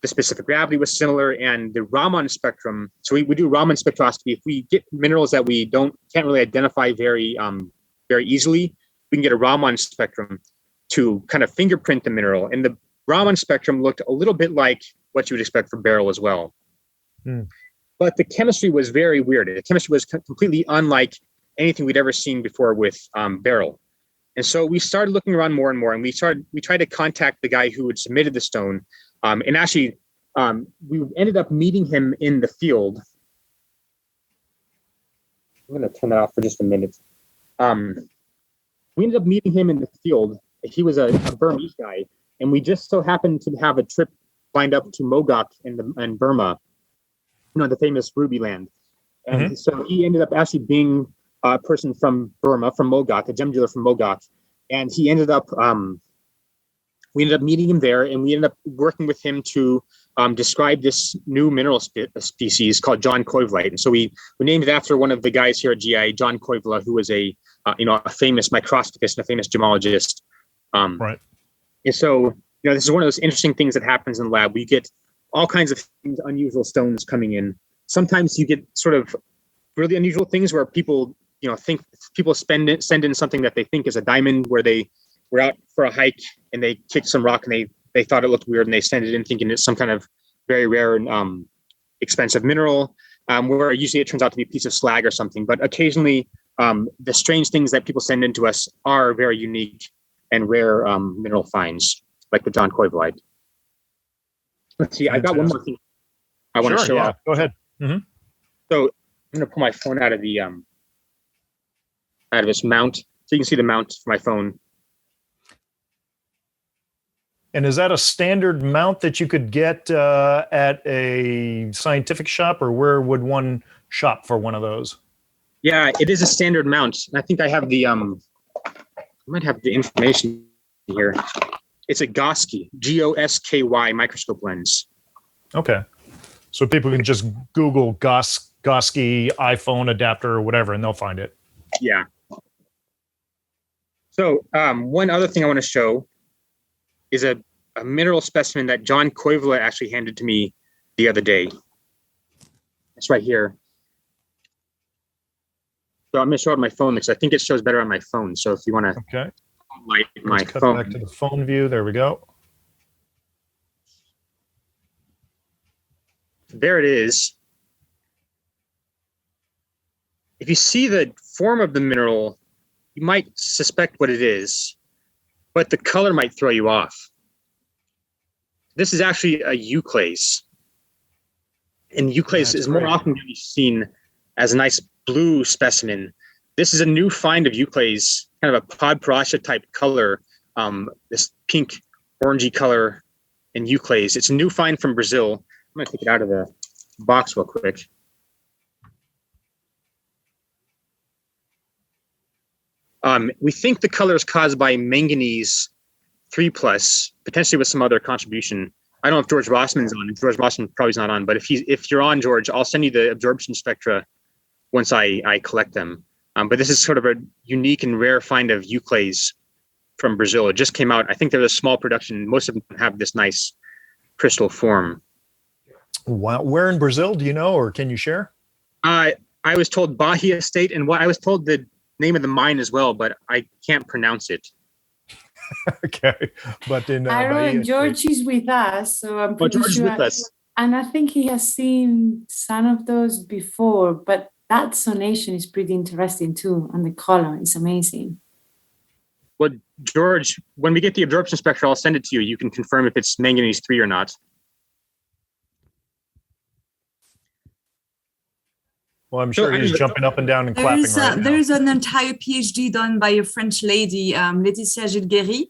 specific gravity was similar, and the Raman spectrum. So we do Raman spectroscopy. If we get minerals that we can't really identify very easily, we can get a Raman spectrum to kind of fingerprint the mineral. And the Raman spectrum looked a little bit like what you would expect for beryl as well. But the chemistry was very weird. The chemistry was completely unlike anything we'd ever seen before with beryl. And so we started looking around more and more, and we tried to contact the guy who had submitted the stone. And actually, we ended up meeting him in the field. I'm going to turn that off for just a minute. We ended up meeting him in the field. He was a Burmese guy, and we just so happened to have a trip lined up to Mogok in Burma, the famous ruby land. And so he ended up actually being a person from Burma, from Mogok, a gem dealer from Mogok, and he ended up. We ended up meeting him there, and we ended up working with him to describe this new mineral species called John Koivulite. And so we named it after one of the guys here at GIA, John Koivula, who was a famous microscopist and a famous gemologist. Right. And so this is one of those interesting things that happens in the lab. We get all kinds of things, unusual stones coming in. Sometimes you get sort of really unusual things where people think people send in something that they think is a diamond, where they were out for a hike and they kicked some rock and they thought it looked weird and they sent it in thinking it's some kind of very rare and expensive mineral, where usually it turns out to be a piece of slag or something. But occasionally the strange things that people send in to us are very unique and rare mineral finds, like the John Koivulite. Let's see, I got one more thing I want to show off. Go ahead. So I'm going to pull my phone out of this mount, so you can see the mount for my phone. And is that a standard mount that you could get at a scientific shop, or where would one shop for one of those? Yeah, it is a standard mount. I think I have I might have the information here. It's a Gosky, Gosky microscope lens. Okay. So people can just Google Gosky iPhone adapter or whatever, and they'll find it. Yeah. So one other thing I want to show is a mineral specimen that John Koivula actually handed to me the other day. It's right here. So I'm going to show it on my phone because I think it shows better on my phone. So if you want to light my cut phone. back to the phone view. There we go. There it is. If you see the form of the mineral, you might suspect what it is, but the color might throw you off. This is actually a euclase. And euclase is more often going to be seen as a nice blue specimen. This is a new find of euclase, kind of a podparacha type color, this pink orangey color in euclase. It's a new find from Brazil. I'm going to take it out of the box real quick. We think the color is caused by manganese 3+, potentially with some other contribution. I don't know if George Rossman's on. George Rossman probably is not on, but if you're on, George, I'll send you the absorption spectra once I collect them. But this is sort of a unique and rare find of euclase from Brazil. It just came out. I think there's a small production. Most of them have this nice crystal form. Wow. Where in Brazil, do you know, or can you share? I was told Bahia State, and I was told the name of the mine as well, but I can't pronounce it. Okay, but in Aaron, George is with us, so I'm pretty George sure. is with us. And I think he has seen some of those before, but that sonation is pretty interesting too, and the color is amazing. Well, George, when we get the absorption spectra, I'll send it to you. You can confirm if it's manganese 3 or not. Well, I'm sure he's jumping up and down and clapping right now. There's an entire PhD done by a French lady, Laetitia Gilguéry,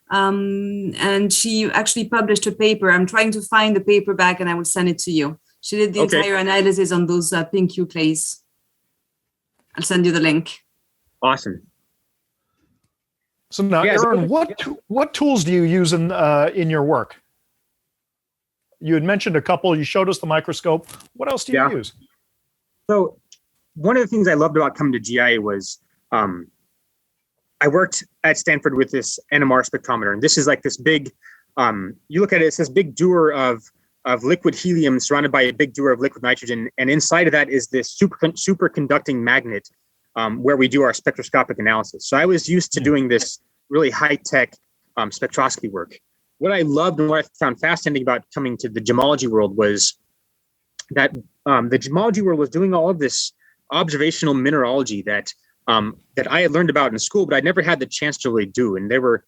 and she actually published a paper. I'm trying to find the paper back, and I will send it to you. She did the entire analysis on those pink euclase. I'll send you the link. Awesome. So now, Yeah, Aaron, what tools do you use in your work? You had mentioned a couple. You showed us the microscope. What else do you use? So one of the things I loved about coming to GIA was I worked at Stanford with this NMR spectrometer, and this is like this big. You look at it; it's this big dewar of liquid helium surrounded by a big dewar of liquid nitrogen, and inside of that is this superconducting magnet where we do our spectroscopic analysis. So I was used to doing this really high-tech spectroscopy work. What I loved and what I found fascinating about coming to the gemology world was that the gemology world was doing all of this observational mineralogy that I had learned about in school, but I never had the chance to really do. And there were,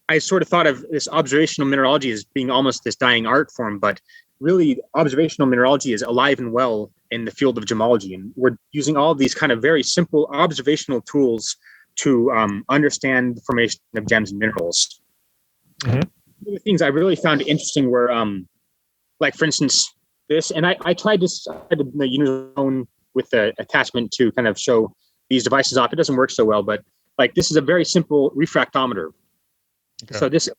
I sort of thought of this observational mineralogy as being almost this dying art form, but really observational mineralogy is alive and well in the field of gemology. And we're using all of these kind of very simple observational tools to understand the formation of gems and minerals. Mm-hmm. One of the things I really found interesting were, like for instance, this, and I tried this, I had to use my own with the attachment to kind of show these devices off. It doesn't work so well, but like this is a very simple refractometer. Okay. So this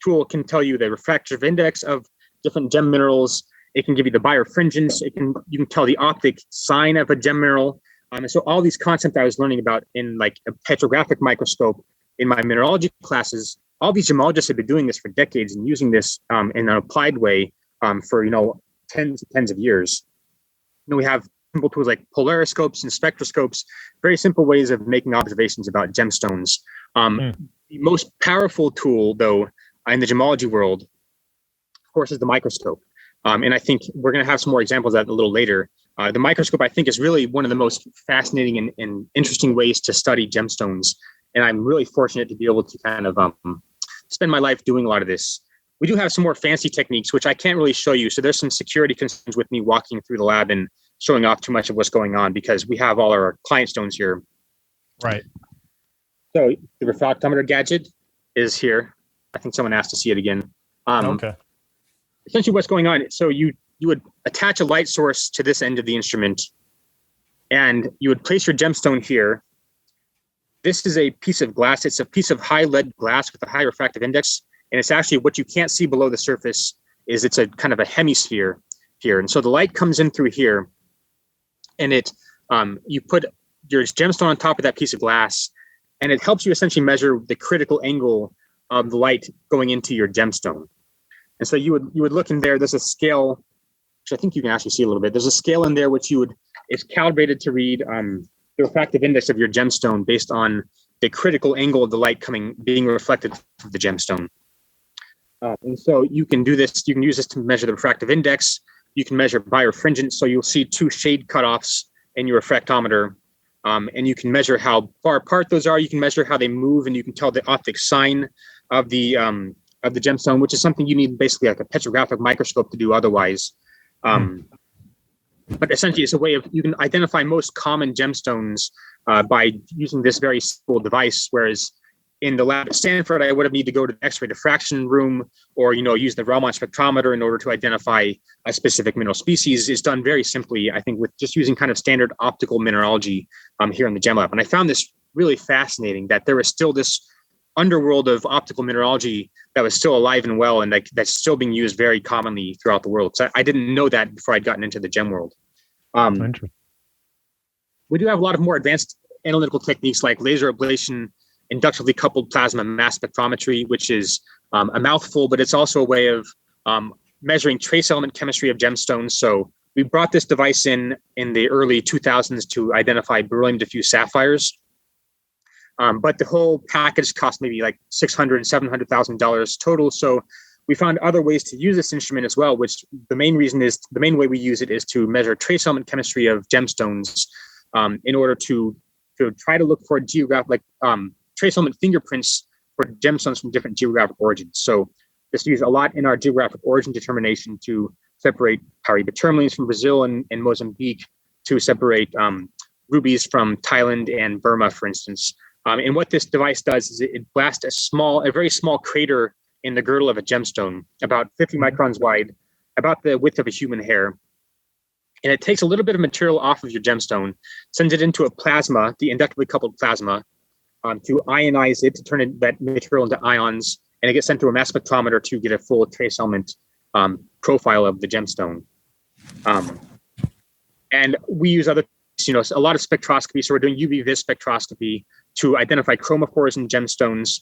tool can tell you the refractive index of different gem minerals. It can give you the birefringence. You can tell the optic sign of a gem mineral. And so all these concepts I was learning about in like a petrographic microscope in my mineralogy classes, all these gemologists have been doing this for decades and using this in an applied way for tens of years. We have simple tools like polariscopes and spectroscopes, very simple ways of making observations about gemstones. The most powerful tool, though, in the gemology world, of course, is the microscope. And I think we're going to have some more examples of that a little later. The microscope, I think, is really one of the most fascinating and interesting ways to study gemstones. And I'm really fortunate to be able to kind of spend my life doing a lot of this. We do have some more fancy techniques, which I can't really show you. So there's some security concerns with me walking through the lab and showing off too much of what's going on because we have all our client stones here. Right. So the refractometer gadget is here. I think someone asked to see it again. Okay. Essentially what's going on, so you would attach a light source to this end of the instrument and you would place your gemstone here. This is a piece of glass. It's a piece of high lead glass with a high refractive index. And it's actually what you can't see below the surface is it's a kind of a hemisphere here. And so the light comes in through here and you put your gemstone on top of that piece of glass and it helps you essentially measure the critical angle of the light going into your gemstone. And so you would look in there, there's a scale, which I think you can actually see a little bit. There's a scale in there which it's calibrated to read the refractive index of your gemstone based on the critical angle of the light being reflected from the gemstone. And so you can do this, you can use this to measure the refractive index. You can measure birefringence. So you'll see two shade cutoffs in your refractometer. And you can measure how far apart those are. You can measure how they move, and you can tell the optic sign of the gemstone, which is something you need basically like a petrographic microscope to do otherwise. But essentially, it's a way of you can identify most common gemstones by using this very simple device. Whereas in the lab at Stanford, I would have needed to go to the X-ray diffraction room or use the Raman spectrometer in order to identify a specific mineral species. Is done very simply, I think, with just using kind of standard optical mineralogy here in the Gem Lab. And I found this really fascinating that there was still this underworld of optical mineralogy that was still alive and well, and that's still being used very commonly throughout the world. So I didn't know that before I'd gotten into the gem world. We do have a lot of more advanced analytical techniques like laser ablation, inductively coupled plasma mass spectrometry, which is a mouthful, but it's also a way of measuring trace element chemistry of gemstones. So we brought this device in the early 2000s to identify beryllium diffuse sapphires. But the whole package cost maybe like $600,000, $700,000 total. So we found other ways to use this instrument as well, which the main way we use it is to measure trace element chemistry of gemstones in order to try to look for geographic, trace element fingerprints for gemstones from different geographic origins. So this is used a lot in our geographic origin determination to separate pyrite from Brazil and Mozambique, to separate rubies from Thailand and Burma, for instance. And what this device does is it blasts a very small crater in the girdle of a gemstone, about 50 microns wide, about the width of a human hair. And it takes a little bit of material off of your gemstone, sends it into a plasma, the inductively coupled plasma, to ionize it, to turn that material into ions, and it gets sent to a mass spectrometer to get a full trace element profile of the gemstone. And we use other, a lot of spectroscopy. So we're doing UV vis spectroscopy to identify chromophores in gemstones.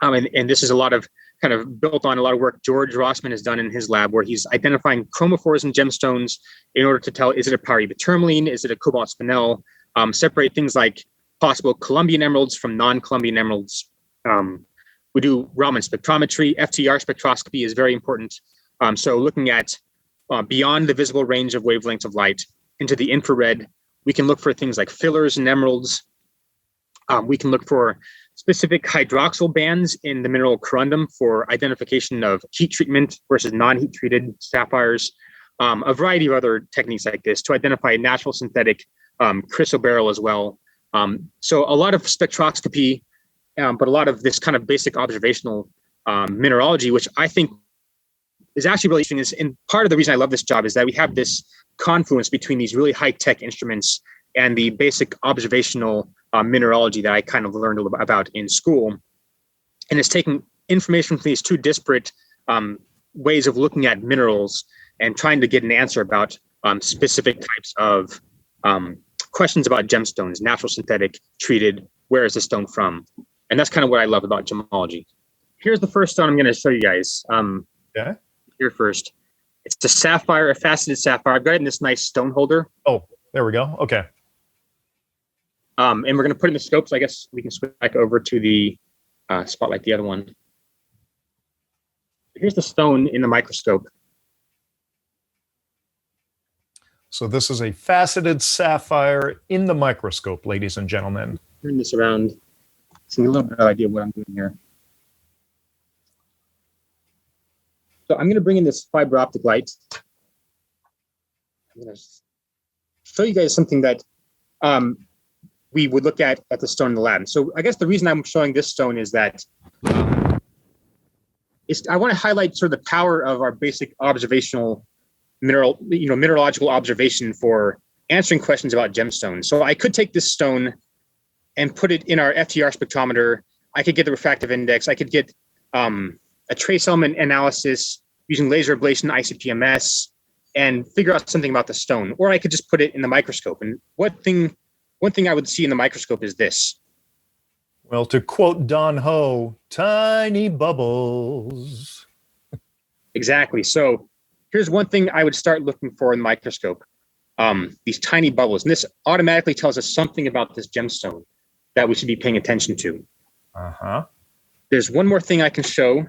And this is a lot of kind of built on a lot of work George Rossman has done in his lab, where he's identifying chromophores in gemstones in order to tell, is it a pyrite tourmaline? Is it a cobalt spinel? Separate things like possible Columbian emeralds from non-Columbian emeralds. We do Raman spectrometry. FTR spectroscopy is very important. So looking at beyond the visible range of wavelengths of light into the infrared, we can look for things like fillers and emeralds. We can look for specific hydroxyl bands in the mineral corundum for identification of heat treatment versus non-heat treated sapphires. A variety of other techniques like this to identify natural synthetic chrysoberyl as well. So a lot of spectroscopy, but a lot of this kind of basic observational mineralogy, which I think is actually really interesting. And part of the reason I love this job is that we have this confluence between these really high-tech instruments and the basic observational mineralogy that I kind of learned about in school. And it's taking information from these two disparate ways of looking at minerals and trying to get an answer about specific types of questions about gemstones, natural, synthetic, treated, where is the stone from? And that's kind of what I love about gemology. Here's the first stone I'm going to show you guys. Here first. It's a sapphire, a faceted sapphire. I've got it in this nice stone holder. Oh, there we go. Okay. And we're going to put it in the scope. So I guess we can switch back over to the spotlight, the other one. Here's the stone in the microscope. So this is a faceted sapphire in the microscope, ladies and gentlemen. Turn this around. So you get a little bit of idea of what I'm doing here. So I'm going to bring in this fiber optic light. I'm going to show you guys something that we would look at the stone in the lab. So I guess the reason I'm showing this stone is that I want to highlight sort of the power of our basic observational mineralogical observation for answering questions about gemstones. So I could take this stone and put it in our FTR spectrometer. I could get the refractive index. I could get a trace element analysis using laser ablation ICP-MS and figure out something about the stone. Or I could just put it in the microscope. And one thing I would see in the microscope is this. Well, to quote Don Ho, tiny bubbles. Exactly. So here's one thing I would start looking for in the microscope. These tiny bubbles. And this automatically tells us something about this gemstone that we should be paying attention to. Uh-huh. There's one more thing I can show.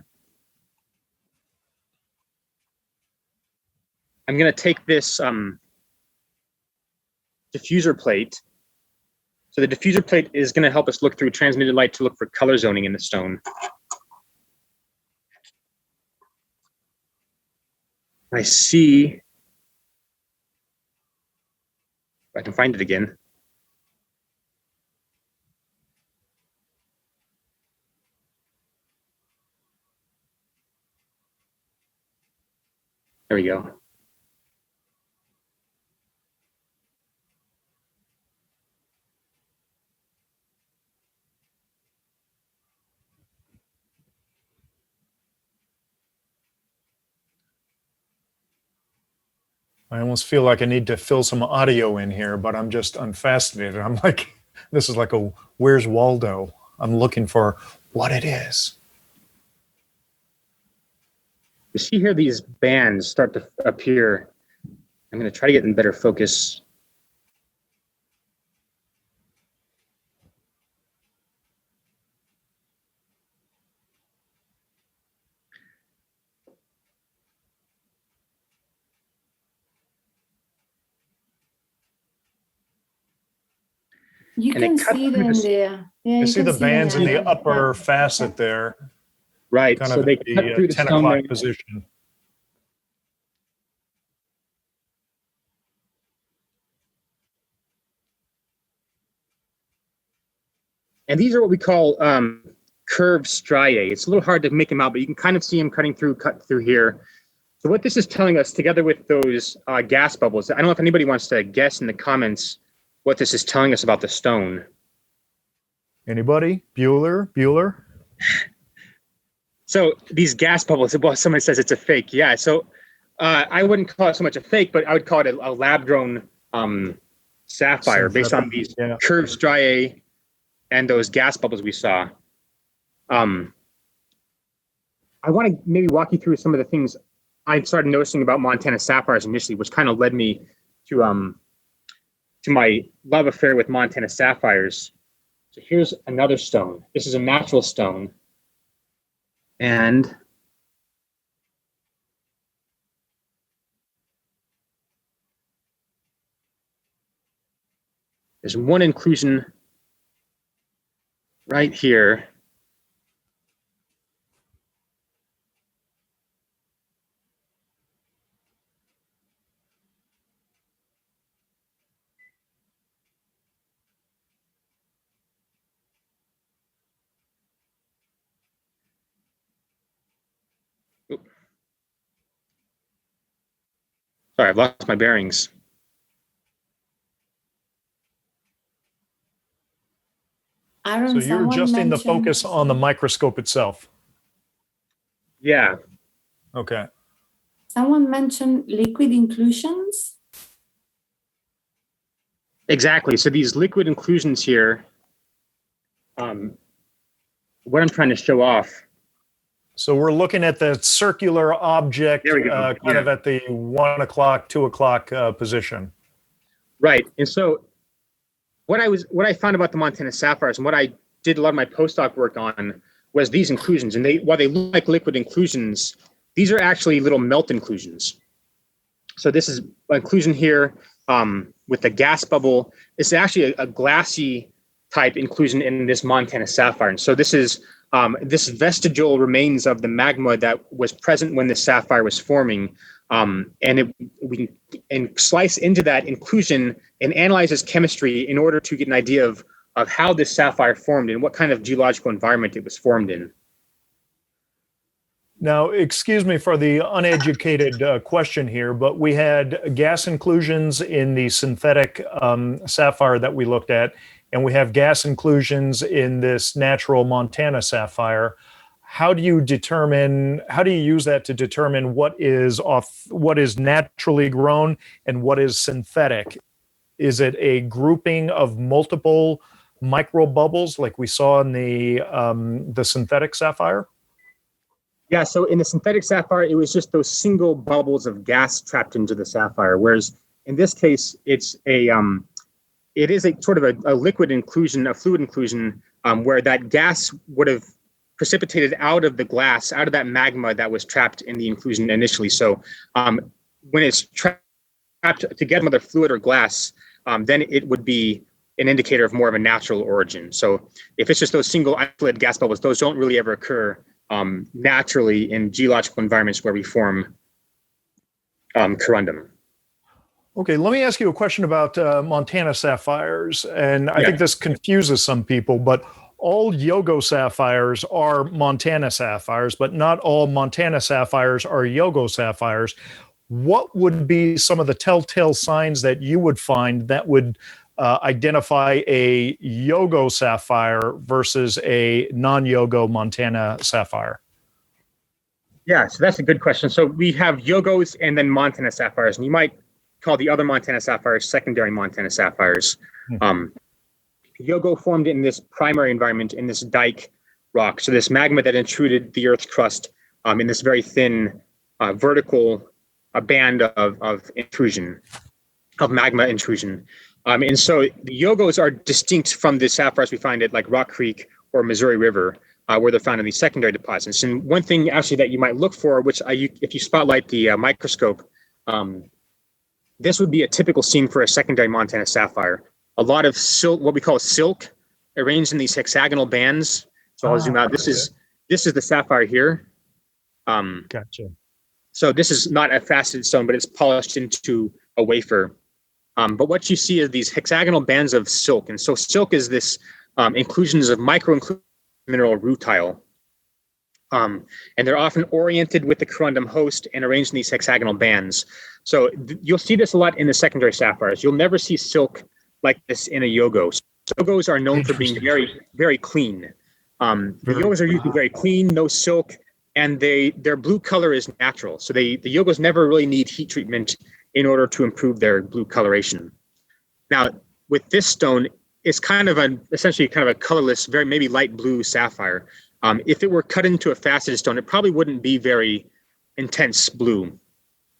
I'm going to take this diffuser plate. So the diffuser plate is going to help us look through transmitted light to look for color zoning in the stone. I see, if I can find it again. There we go. I almost feel like I need to fill some audio in here, but I'm just unfascinated. I'm like, this is like a Where's Waldo? I'm looking for what it is. You see here these bands start to appear. I'm going to try to get in better focus. You can see them there. Yeah, you see the bands in the upper facet there. Right. Kind so of they at cut through the the 10 stone o'clock there. position. And these are what we call curved striae. It's a little hard to make them out, but you can kind of see them cut through here. So what this is telling us, together with those gas bubbles, I don't know if anybody wants to guess in the comments what this is telling us about the stone. Anybody? Bueller? So these gas bubbles, well, someone says it's a fake. Yeah. So I wouldn't call it so much a fake, but I would call it a lab-grown sapphire based on these curved striae and those gas bubbles we saw. I want to maybe walk you through some of the things I started noticing about Montana sapphires initially, which kind of led me to my love affair with Montana sapphires. So here's another stone. This is a natural stone. And there's one inclusion right here. Sorry, I've lost my bearings. So you're adjusting the focus on the microscope itself. Yeah. Okay. Someone mentioned liquid inclusions. Exactly. So these liquid inclusions here, what I'm trying to show off. So we're looking at the circular object kind of at the 1 o'clock, 2 o'clock position. Right. And so what I found about the Montana sapphires and what I did a lot of my postdoc work on was these inclusions. And while they look like liquid inclusions, these are actually little melt inclusions. So this is an inclusion here with the gas bubble. It's actually a glassy type inclusion in this Montana sapphire. And so this is this vestigial remains of the magma that was present when the sapphire was forming. We can slice into that inclusion and analyze its chemistry in order to get an idea of how this sapphire formed and what kind of geological environment it was formed in. Now, excuse me for the uneducated question here, but we had gas inclusions in the synthetic sapphire that we looked at, and we have gas inclusions in this natural Montana sapphire. How do you use that to determine what is naturally grown and what is synthetic? Is it a grouping of multiple micro bubbles like we saw in the synthetic sapphire? Yeah, so in the synthetic sapphire, it was just those single bubbles of gas trapped into the sapphire, whereas in this case, it is a sort of a liquid inclusion, a fluid inclusion, where that gas would have precipitated out of the glass, out of that magma that was trapped in the inclusion initially. So when it's trapped together with a fluid or glass, then it would be an indicator of more of a natural origin. So if it's just those single isolated gas bubbles, those don't really ever occur naturally in geological environments where we form corundum. Okay, let me ask you a question about Montana sapphires. And I think this confuses some people, but all Yogo sapphires are Montana sapphires, but not all Montana sapphires are Yogo sapphires. What would be some of the telltale signs that you would find that would identify a Yogo sapphire versus a non-Yogo Montana sapphire? Yeah, so that's a good question. So we have Yogos and then Montana sapphires, and you might call the other Montana sapphires secondary Montana sapphires. Yogo formed in this primary environment, in this dike rock. So this magma that intruded the Earth's crust in this very thin vertical band of intrusion, of magma intrusion. And so the Yogos are distinct from the sapphires we find at like Rock Creek or Missouri River, where they're found in these secondary deposits. And one thing actually that you might look for, which if you spotlight the microscope, this would be a typical scene for a secondary Montana sapphire. A lot of silk, what we call silk, arranged in these hexagonal bands. So I'll zoom out. This is the sapphire here. Gotcha. So this is not a faceted stone, but it's polished into a wafer. But what you see is these hexagonal bands of silk. And so silk is this inclusions of micro-inclusion mineral rutile. And they're often oriented with the corundum host and arranged in these hexagonal bands. So you'll see this a lot in the secondary sapphires. You'll never see silk like this in a Yogo. Yogos are known for being very, very clean. The yogos are usually very clean, no silk, and their blue color is natural. So the yogos never really need heat treatment in order to improve their blue coloration. Now, with this stone, it's essentially kind of a colorless, very maybe light blue sapphire. If it were cut into a faceted stone, it probably wouldn't be very intense blue.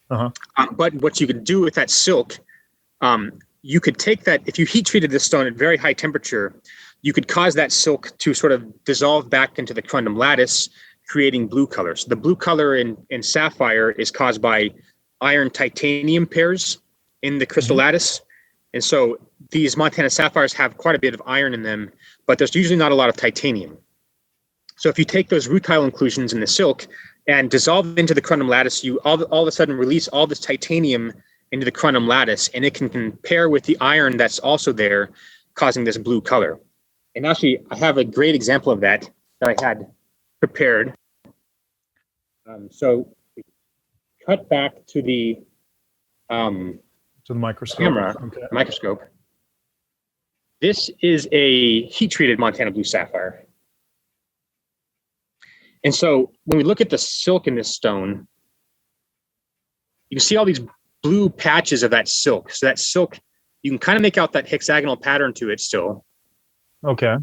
But what you could do with that silk, you could take that, if you heat treated this stone at very high temperature, you could cause that silk to sort of dissolve back into the corundum lattice, creating blue color. So the blue color in sapphire is caused by iron titanium pairs in the crystal lattice. And so these Montana sapphires have quite a bit of iron in them, but there's usually not a lot of titanium. So if you take those rutile inclusions in the silk and dissolve into the corundum lattice, you all of a sudden release all this titanium into the corundum lattice, and it can pair with the iron that's also there, causing this blue color. And actually, I have a great example of that I had prepared. So we cut back to the microscope. Camera, microscope. This is a heat-treated Montana blue sapphire. And so when we look at the silk in this stone, you can see all these blue patches of that silk. So that silk, you can kind of make out that hexagonal pattern to it still. Okay.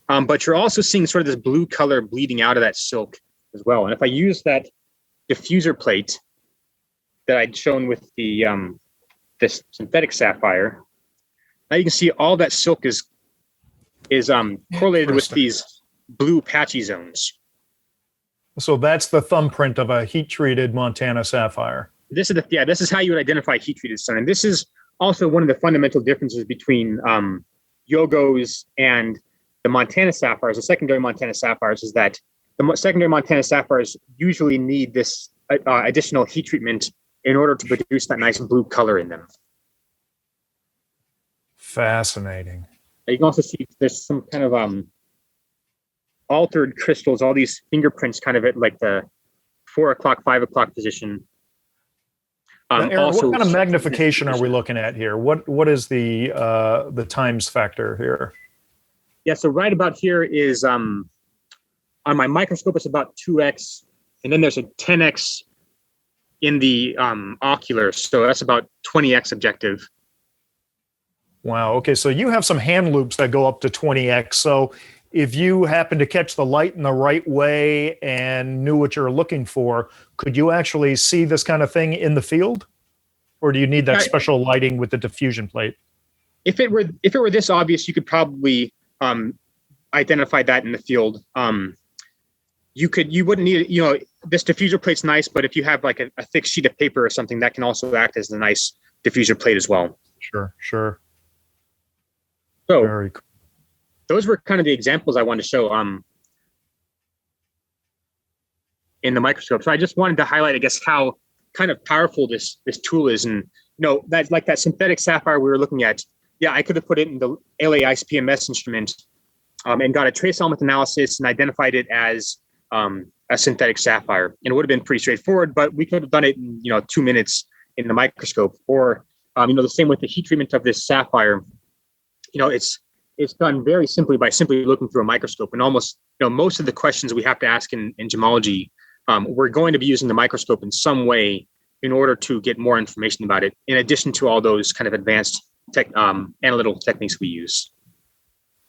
But you're also seeing sort of this blue color bleeding out of that silk as well. And if I use that diffuser plate that I'd shown with the this synthetic sapphire, now you can see all that silk is correlated with these blue patchy zones. So that's the thumbprint of a heat-treated Montana sapphire. This is how you would identify heat-treated stone. And this is also one of the fundamental differences between Yogos and the Montana sapphires, the secondary Montana sapphires, is that the secondary Montana sapphires usually need this additional heat treatment in order to produce that nice blue color in them. Fascinating. You can also see there's some kind of altered crystals, all these fingerprints kind of at like the 4 o'clock, 5 o'clock position. Aaron, what kind of magnification are we looking at here? What is the times factor here? Yeah, so right about here is on my microscope, it's about 2x, and then there's a 10x in the ocular, so that's about 20x objective. Wow. Okay, so you have some hand loops that go up to 20x. So if you happen to catch the light in the right way and knew what you're looking for, could you actually see this kind of thing in the field? Or do you need that special lighting with the diffusion plate? If it were this obvious, you could probably identify that in the field. You wouldn't need, this diffuser plate's nice, but if you have like a thick sheet of paper or something, that can also act as a nice diffuser plate as well. Sure. So very cool. Those were kind of the examples I wanted to show in the microscope. So I just wanted to highlight, I guess, how kind of powerful this tool is. And that like that synthetic sapphire we were looking at, yeah, I could have put it in the LA-ICP-MS instrument and got a trace element analysis and identified it as a synthetic sapphire. And it would have been pretty straightforward, but we could have done it in 2 minutes in the microscope. Or the same with the heat treatment of this sapphire. It's done very simply by simply looking through a microscope. And almost most of the questions we have to ask in gemology, we're going to be using the microscope in some way in order to get more information about it, in addition to all those kind of advanced analytical techniques we use.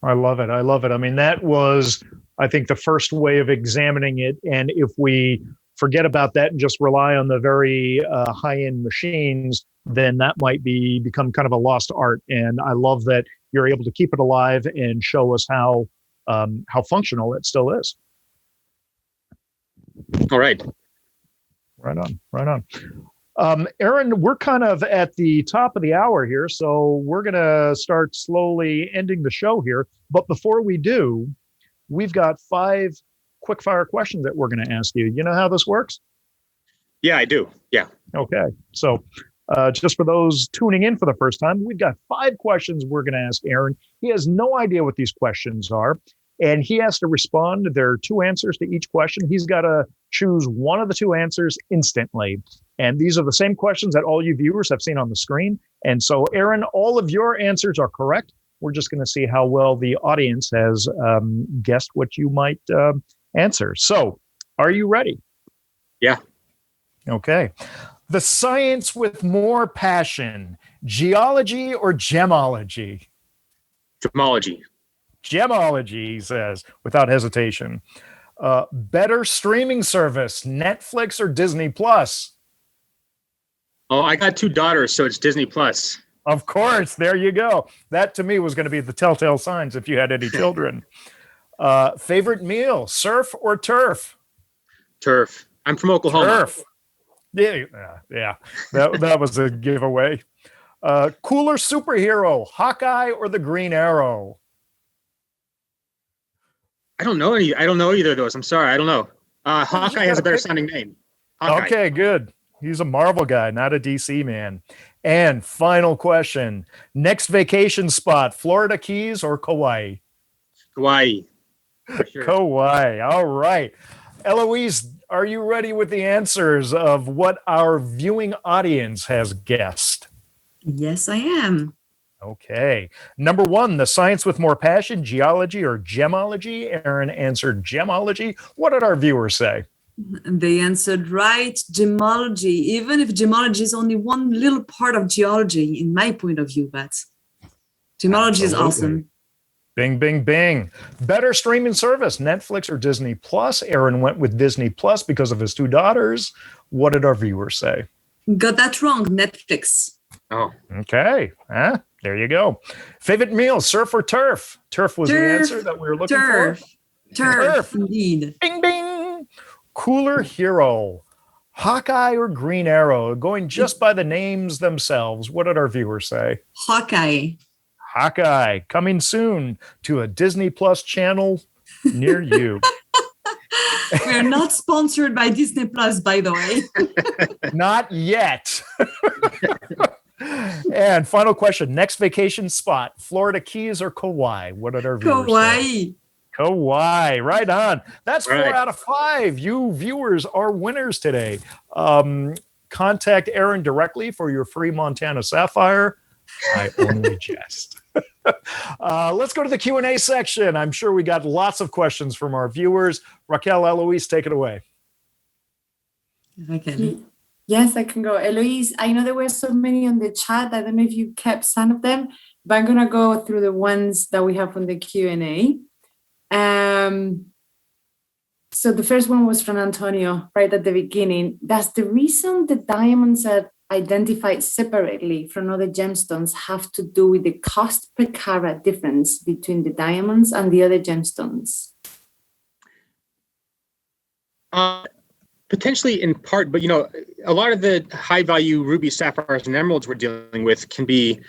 I love it. I mean, that was, I think, the first way of examining it. And if we forget about that and just rely on the very high-end machines, then that might become kind of a lost art. And I love that you're able to keep it alive and show us how functional it still is. All right. Right on. Aaron, we're kind of at the top of the hour here, so we're going to start slowly ending the show here. But before we do, we've got 5 quick fire questions that we're going to ask you. You know how this works? Yeah, I do. Yeah. Okay. So just for those tuning in for the first time, we've got 5 questions we're going to ask Aaron. He has no idea what these questions are, and he has to respond. There are 2 answers to each question. He's got to choose one of the 2 answers instantly. And these are the same questions that all you viewers have seen on the screen. And so, Aaron, all of your answers are correct. We're just going to see how well the audience has guessed what you might answer. So, are you ready? Yeah. Okay. The science with more passion, geology or gemology? Gemology. Gemology, he says, without hesitation. Better streaming service, Netflix or Disney Plus? Oh, I got 2 daughters, so it's Disney Plus. Of course, there you go. That to me was going to be the telltale signs if you had any children. Favorite meal, surf or turf? Turf. I'm from Oklahoma. Turf. Yeah. That was a giveaway. Cooler superhero, Hawkeye or the Green Arrow? I don't know either of those. I'm sorry. I don't know. Hawkeye has a better sounding name. Hawkeye. Okay, good. He's a Marvel guy, not a DC man. And final question. Next vacation spot, Florida Keys or Kauai? Kauai. For sure. Kauai. All right. Eloise, are you ready with the answers of what our viewing audience has guessed? Yes, I am. Okay. Number 1, the science with more passion, geology or gemology? Aaron answered gemology. What did our viewers say? They answered right, gemology, even if gemology is only one little part of geology, in my point of view, but gemology is awesome. Bing, bing, bing. Better streaming service, Netflix or Disney Plus? Aaron went with Disney Plus because of his 2 daughters. What did our viewers say? Got that wrong, Netflix. Oh. Okay. There you go. Favorite meal, surf or turf? Turf was the answer that we were looking for. Turf, indeed. Bing, bing. Cooler hero, Hawkeye or Green Arrow? Going just by the names themselves, what did our viewers say? Hawkeye. Hawkeye, coming soon to a Disney Plus channel near you. We're not sponsored by Disney Plus, by the way. Not yet. And final question, next vacation spot, Florida Keys or Kauai? What did our viewers say? Kauai, right on. That's 4 out of 5. You viewers are winners today. Contact Aaron directly for your free Montana Sapphire. I only jest. Let's go to the Q&A section. I'm sure we got lots of questions from our viewers. Raquel, Eloise, take it away. Okay. Yes, I can go. Eloise, I know there were so many on the chat. I don't know if you kept some of them, but I'm going to go through the ones that we have on the Q&A. So the first one was from Antonio right at the beginning. Does the reason the diamonds are identified separately from other gemstones have to do with the cost per carat difference between the diamonds and the other gemstones? Potentially in part, but a lot of the high value rubies, sapphires, and emeralds we're dealing with can be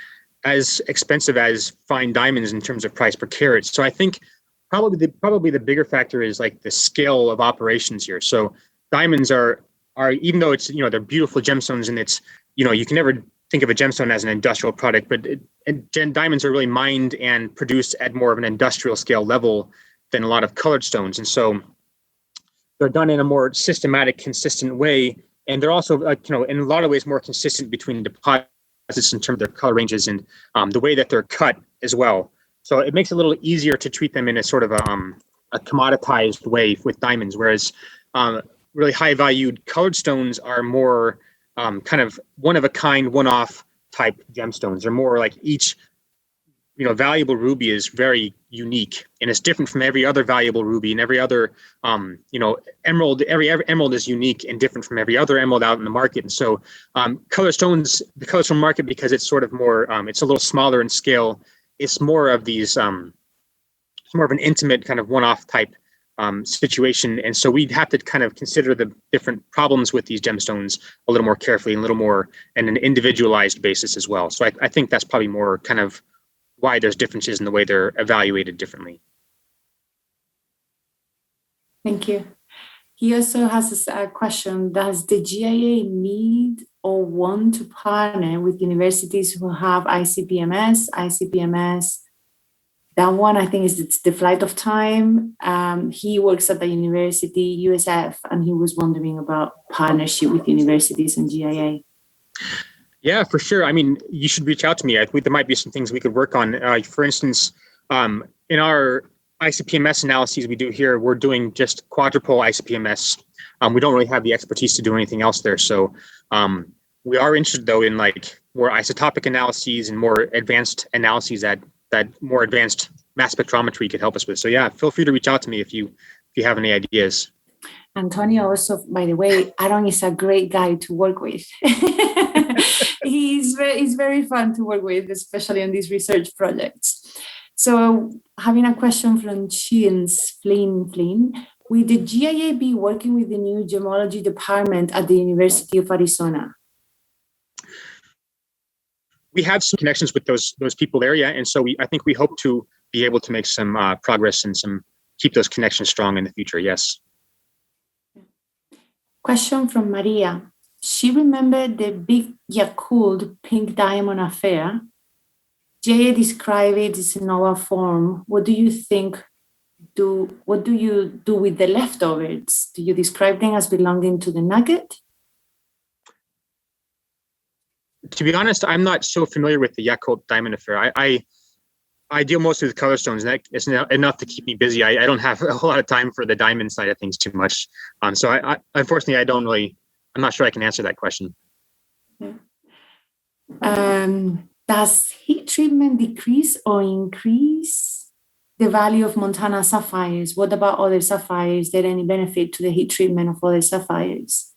as expensive as fine diamonds in terms of price per carat. So I think probably the bigger factor is like the scale of operations here. So diamonds are even though it's they're beautiful gemstones, and it's you can never think of a gemstone as an industrial product, but diamonds are really mined and produced at more of an industrial scale level than a lot of colored stones, and so they're done in a more systematic, consistent way, and they're also in a lot of ways more consistent between deposits in terms of their color ranges and the way that they're cut as well. So it makes it a little easier to treat them in a sort of a commoditized way with diamonds, whereas really high valued colored stones are more kind of one of a kind, one off type gemstones. They're more like each valuable ruby is very unique, and it's different from every other valuable ruby, and every other emerald. Every emerald is unique and different from every other emerald out in the market. And so color stones, the color stone market, because it's sort of more it's a little smaller in scale, it's more of these it's more of an intimate kind of one-off type situation. And so we'd have to kind of consider the different problems with these gemstones a little more carefully and a little more in an individualized basis as well. So I think that's probably more kind of why there's differences in the way they're evaluated differently. Thank you. He also has a question. Does the GIA need or want to partner with universities who have ICP-MS? That one, I think, it's the flight of time. He works at the university, USF, and he was wondering about partnership with universities and GIA. Yeah, for sure. I mean, you should reach out to me. I think there might be some things we could work on. For instance, in our ICP-MS analyses we do here, we're doing just quadrupole ICP-MS. We don't really have the expertise to do anything else there. So we are interested, though, in like more isotopic analyses and more advanced analyses that more advanced mass spectrometry could help us with. So yeah, feel free to reach out to me if you have any ideas. Antonio, also, by the way, Aaron is a great guy to work with. He's very fun to work with, especially on these research projects. So having a question from Flynn, will the GIA be working with the new gemology department at the University of Arizona? We have some connections with those people there, yeah, and so I think we hope to be able to make some progress and keep those connections strong in the future. Yes. Question from Maria. She remembered the big Yakult pink diamond affair. GIA described it as a nova form. What do you think? What do you do with the leftovers? Do you describe them as belonging to the nugget? To be honest, I'm not so familiar with the Yakult diamond affair. I deal mostly with color stones, and that is enough to keep me busy. I don't have a whole lot of time for the diamond side of things too much. So I unfortunately, I'm not sure I can answer that question. Does heat treatment decrease or increase the value of Montana sapphires? What about other sapphires? Is there any benefit to the heat treatment of other sapphires?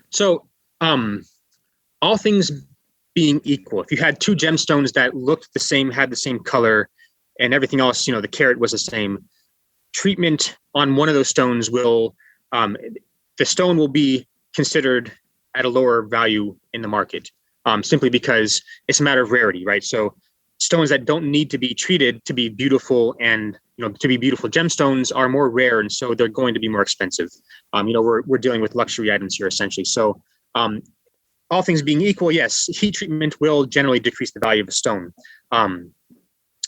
So all things being equal, if you had two gemstones that looked the same, had the same color, and everything else, the carat was the same, treatment on one of those stones will, the stone will be considered at a lower value in the market, simply because it's a matter of rarity, right? So stones that don't need to be treated to be beautiful and to be beautiful gemstones are more rare, and so they're going to be more expensive. We're dealing with luxury items here essentially. So all things being equal, yes, heat treatment will generally decrease the value of a stone.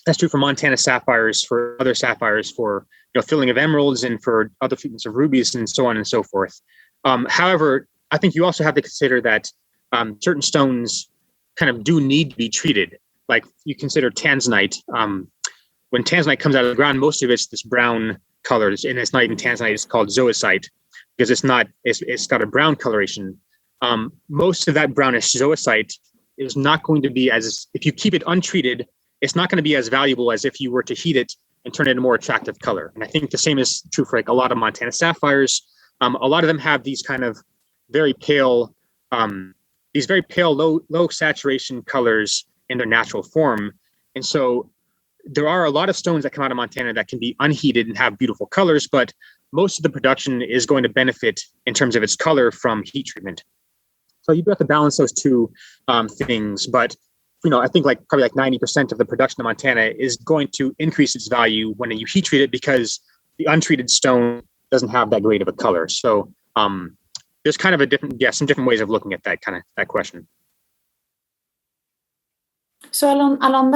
That's true for Montana sapphires, for other sapphires, for filling of emeralds, and for other treatments of rubies, and so on and so forth. However, I think you also have to consider that certain stones kind of do need to be treated. Like you consider tanzanite. When tanzanite comes out of the ground, most of it's this brown color, and it's not even tanzanite; it's called zoisite because it's got a brown coloration. Most of that brownish zoisite is not going to be if you keep it untreated, it's not going to be as valuable as if you were to heat it and turn it a more attractive color. And I think the same is true for like a lot of Montana sapphires. A lot of them have these kind of very pale, low saturation colors in their natural form. And so there are a lot of stones that come out of Montana that can be unheated and have beautiful colors, but most of the production is going to benefit in terms of its color from heat treatment. So you do have to balance those two things. But, I think probably 90% of the production of Montana is going to increase its value when you heat treat it because the untreated stone doesn't have that great of a color. So there's kind of some different ways of looking at that question. So along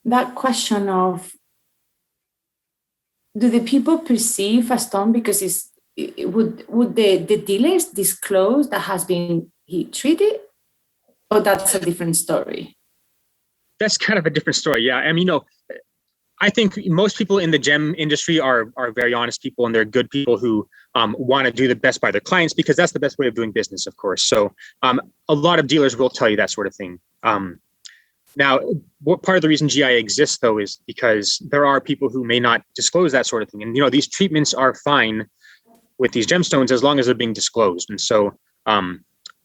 that question of, do the people perceive a stone because would the dealers disclose that has been heat treated, or that's a different story? That's kind of a different story. Yeah. I mean, I think most people in the gem industry are very honest people, and they're good people who want to do the best by their clients because that's the best way of doing business, of course. So a lot of dealers will tell you that sort of thing. Now, what part of the reason GIA exists, though, is because there are people who may not disclose that sort of thing. And, these treatments are fine with these gemstones as long as they're being disclosed. And so,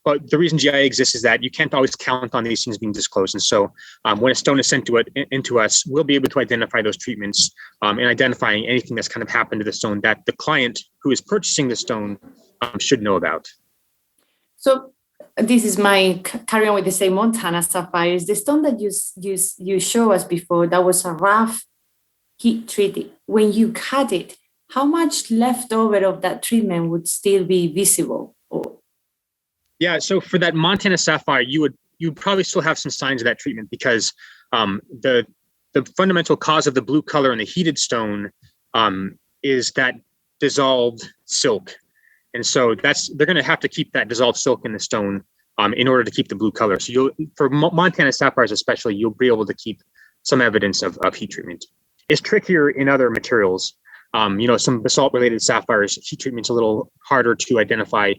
but the reason GIA exists is that you can't always count on these things being disclosed. And so when a stone is sent into us, we'll be able to identify those treatments and identifying anything that's kind of happened to the stone that the client who is purchasing the stone should know about. So this is my carry on with the same Montana sapphires. The stone that you show us before, that was a rough heat treated. When you cut it, how much leftover of that treatment would still be visible? Yeah, so for that Montana sapphire, you'd probably still have some signs of that treatment because the fundamental cause of the blue color in the heated stone is that dissolved silk. And so they're going to have to keep that dissolved silk in the stone in order to keep the blue color. So for Montana sapphires especially, you'll be able to keep some evidence of heat treatment. It's trickier in other materials. Some basalt-related sapphires, heat treatment's a little harder to identify.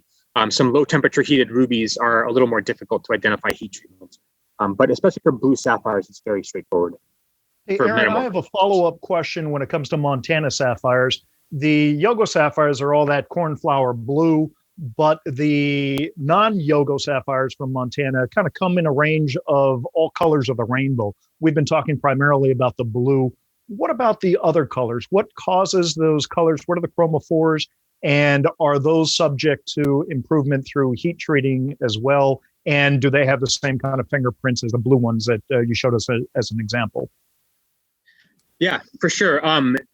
Some low-temperature heated rubies are a little more difficult to identify heat treatment. But especially for blue sapphires, it's very straightforward. Hey, Aaron, I have a follow-up question when it comes to Montana sapphires. The Yogo sapphires are all that cornflower blue, but the non-Yogo sapphires from Montana kind of come in a range of all colors of the rainbow. We've been talking primarily about the blue. What about the other colors? What causes those colors? What are the chromophores? And are those subject to improvement through heat treating as well? And do they have the same kind of fingerprints as the blue ones that you showed us as an example? Yeah, for sure.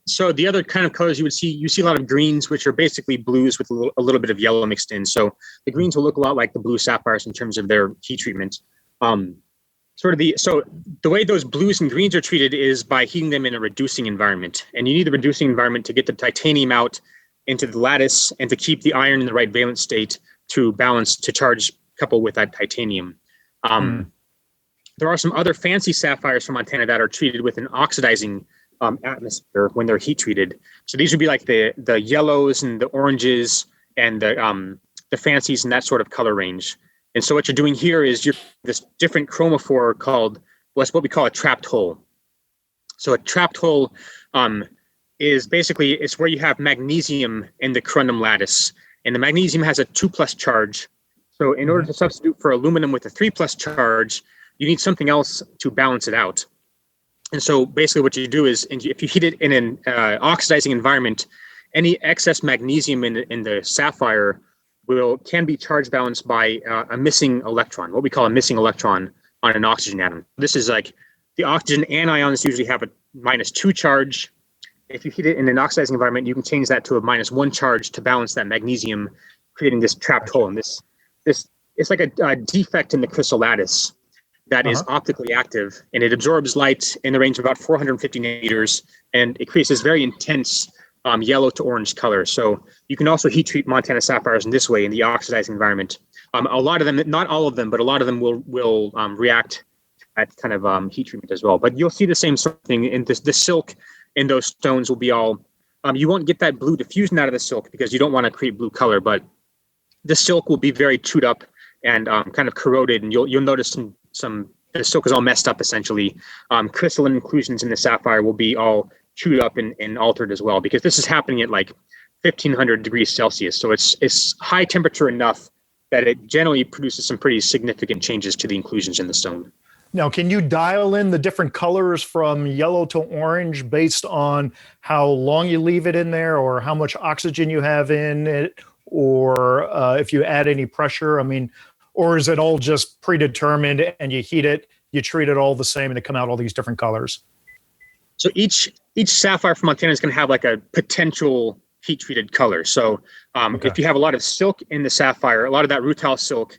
So the other kind of colors you see a lot of greens, which are basically blues with a little bit of yellow mixed in. So the greens will look a lot like the blue sapphires in terms of their heat treatment. So the way those blues and greens are treated is by heating them in a reducing environment. And you need the reducing environment to get the titanium out into the lattice and to keep the iron in the right valence state to charge couple with that titanium. There are some other fancy sapphires from Montana that are treated with an oxidizing atmosphere when they're heat treated. So these would be like the yellows and the oranges and the fancies and that sort of color range. And so what you're doing here is this different chromophore called what we call a trapped hole. So a trapped hole is basically it's where you have magnesium in the corundum lattice, and the magnesium has a 2+ charge. So in order to substitute for aluminum with a 3+ charge, you need something else to balance it out. And so basically what you do is if you heat it in an oxidizing environment, any excess magnesium in the sapphire can be charge balanced by a missing electron, what we call a missing electron on an oxygen atom. This is like the oxygen anions usually have a -2 charge. If you heat it in an oxidizing environment, you can change that to a -1 charge to balance that magnesium, creating this trapped hole. And this it's like a defect in the crystal lattice that is optically active, and it absorbs light in the range of about 450 nanometers, and it creates this very intense yellow to orange color. So you can also heat treat Montana sapphires in this way in the oxidizing environment. A lot of them, not all of them, but a lot of them will react at kind of heat treatment as well. But you'll see the same sort of thing in the silk in those stones will be all, you won't get that blue diffusion out of the silk because you don't want to create blue color, but the silk will be very chewed up and kind of corroded, and you'll notice the silk is all messed up essentially. Crystalline inclusions in the sapphire will be all chewed up and altered as well, because this is happening at like 1500 degrees Celsius. So it's high temperature enough that it generally produces some pretty significant changes to the inclusions in the stone. Now, can you dial in the different colors from yellow to orange based on how long you leave it in there, or how much oxygen you have in it, or if you add any pressure? I mean, or is it all just predetermined and you heat it, you treat it all the same, and they come out all these different colors? So each sapphire from Montana is going to have like a potential heat treated color. So if you have a lot of silk in the sapphire, a lot of that rutile silk,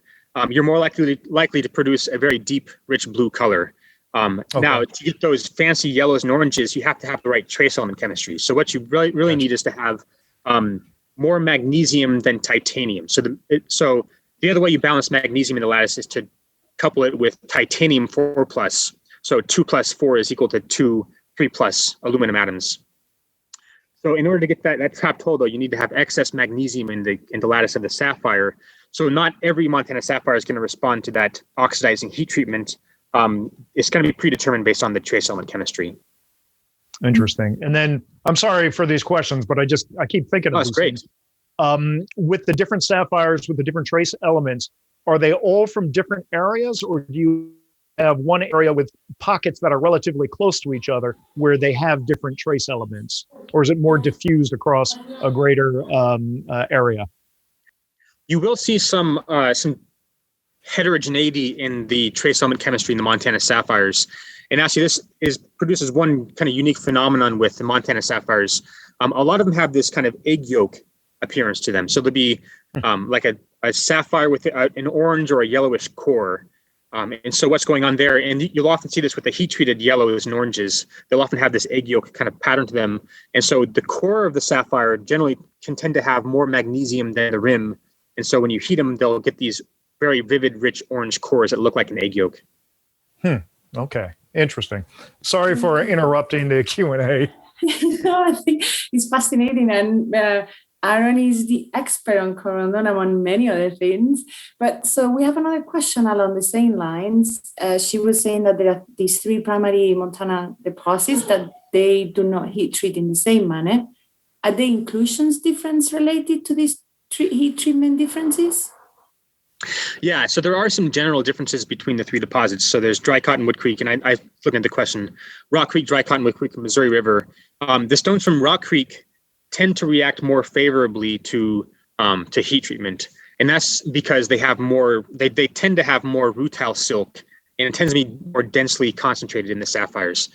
you're more likely to produce a very deep, rich blue color. Now, to get those fancy yellows and oranges, you have to have the right trace element chemistry. So what you really need is to have more magnesium than titanium. So the other way you balance magnesium in the lattice is to couple it with titanium 4+. So 2 + 4 is equal to 2 3+ aluminum atoms. So in order to get that trapped hole, though, you need to have excess magnesium in the lattice of the sapphire. So not every Montana sapphire is going to respond to that oxidizing heat treatment. It's going to be predetermined based on the trace element chemistry. Interesting. And then I'm sorry for these questions, but I keep thinking of these things. With the different sapphires, with the different trace elements, are they all from different areas, or do you have one area with pockets that are relatively close to each other where they have different trace elements, or is it more diffused across a greater area? You will see some heterogeneity in the trace element chemistry in the Montana sapphires. And actually, this produces one kind of unique phenomenon with the Montana sapphires. A lot of them have this kind of egg yolk appearance to them. So there'll be like a sapphire with an orange or a yellowish core. And so what's going on there, and you'll often see this with the heat-treated yellows and oranges, they'll often have this egg yolk kind of pattern to them. And so the core of the sapphire generally can tend to have more magnesium than the rim. And so when you heat them, they'll get these very vivid, rich orange cores that look like an egg yolk. Okay, interesting. Sorry for interrupting the Q&A. No, I think it's fascinating, and Aaron is the expert on corundum among many other things. But so we have another question along the same lines. She was saying that there are these 3 primary Montana deposits that they do not heat treat in the same manner. Are the inclusions difference related to these heat treatment differences? Yeah, so there are some general differences between the 3 deposits. So there's Dry Cottonwood Creek, and I looking at the question, Rock Creek, Dry Cottonwood Creek, and Missouri River. The stones from Rock Creek tend to react more favorably to heat treatment, and that's because they have more. They tend to have more rutile silk, and it tends to be more densely concentrated in the sapphires.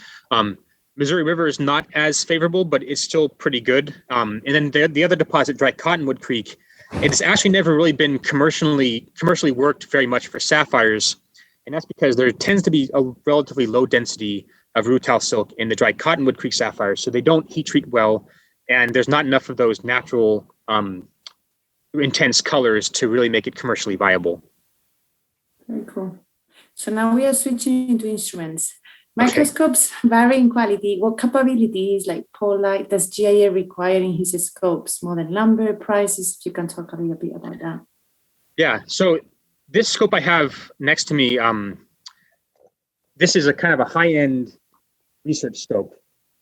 Missouri River is not as favorable, but it's still pretty good. And then the other deposit, Dry Cottonwood Creek, it's actually never really been commercially worked very much for sapphires, and that's because there tends to be a relatively low density of rutile silk in the Dry Cottonwood Creek sapphires, so they don't heat treat well, and there's not enough of those natural intense colors to really make it commercially viable. Very cool. So now we are switching into instruments. Microscopes vary in quality. What capabilities like polite does GIA require in his scopes? More than lumber prices? You can talk a little bit about that. Yeah. So this scope I have next to me, this is a kind of a high-end research scope.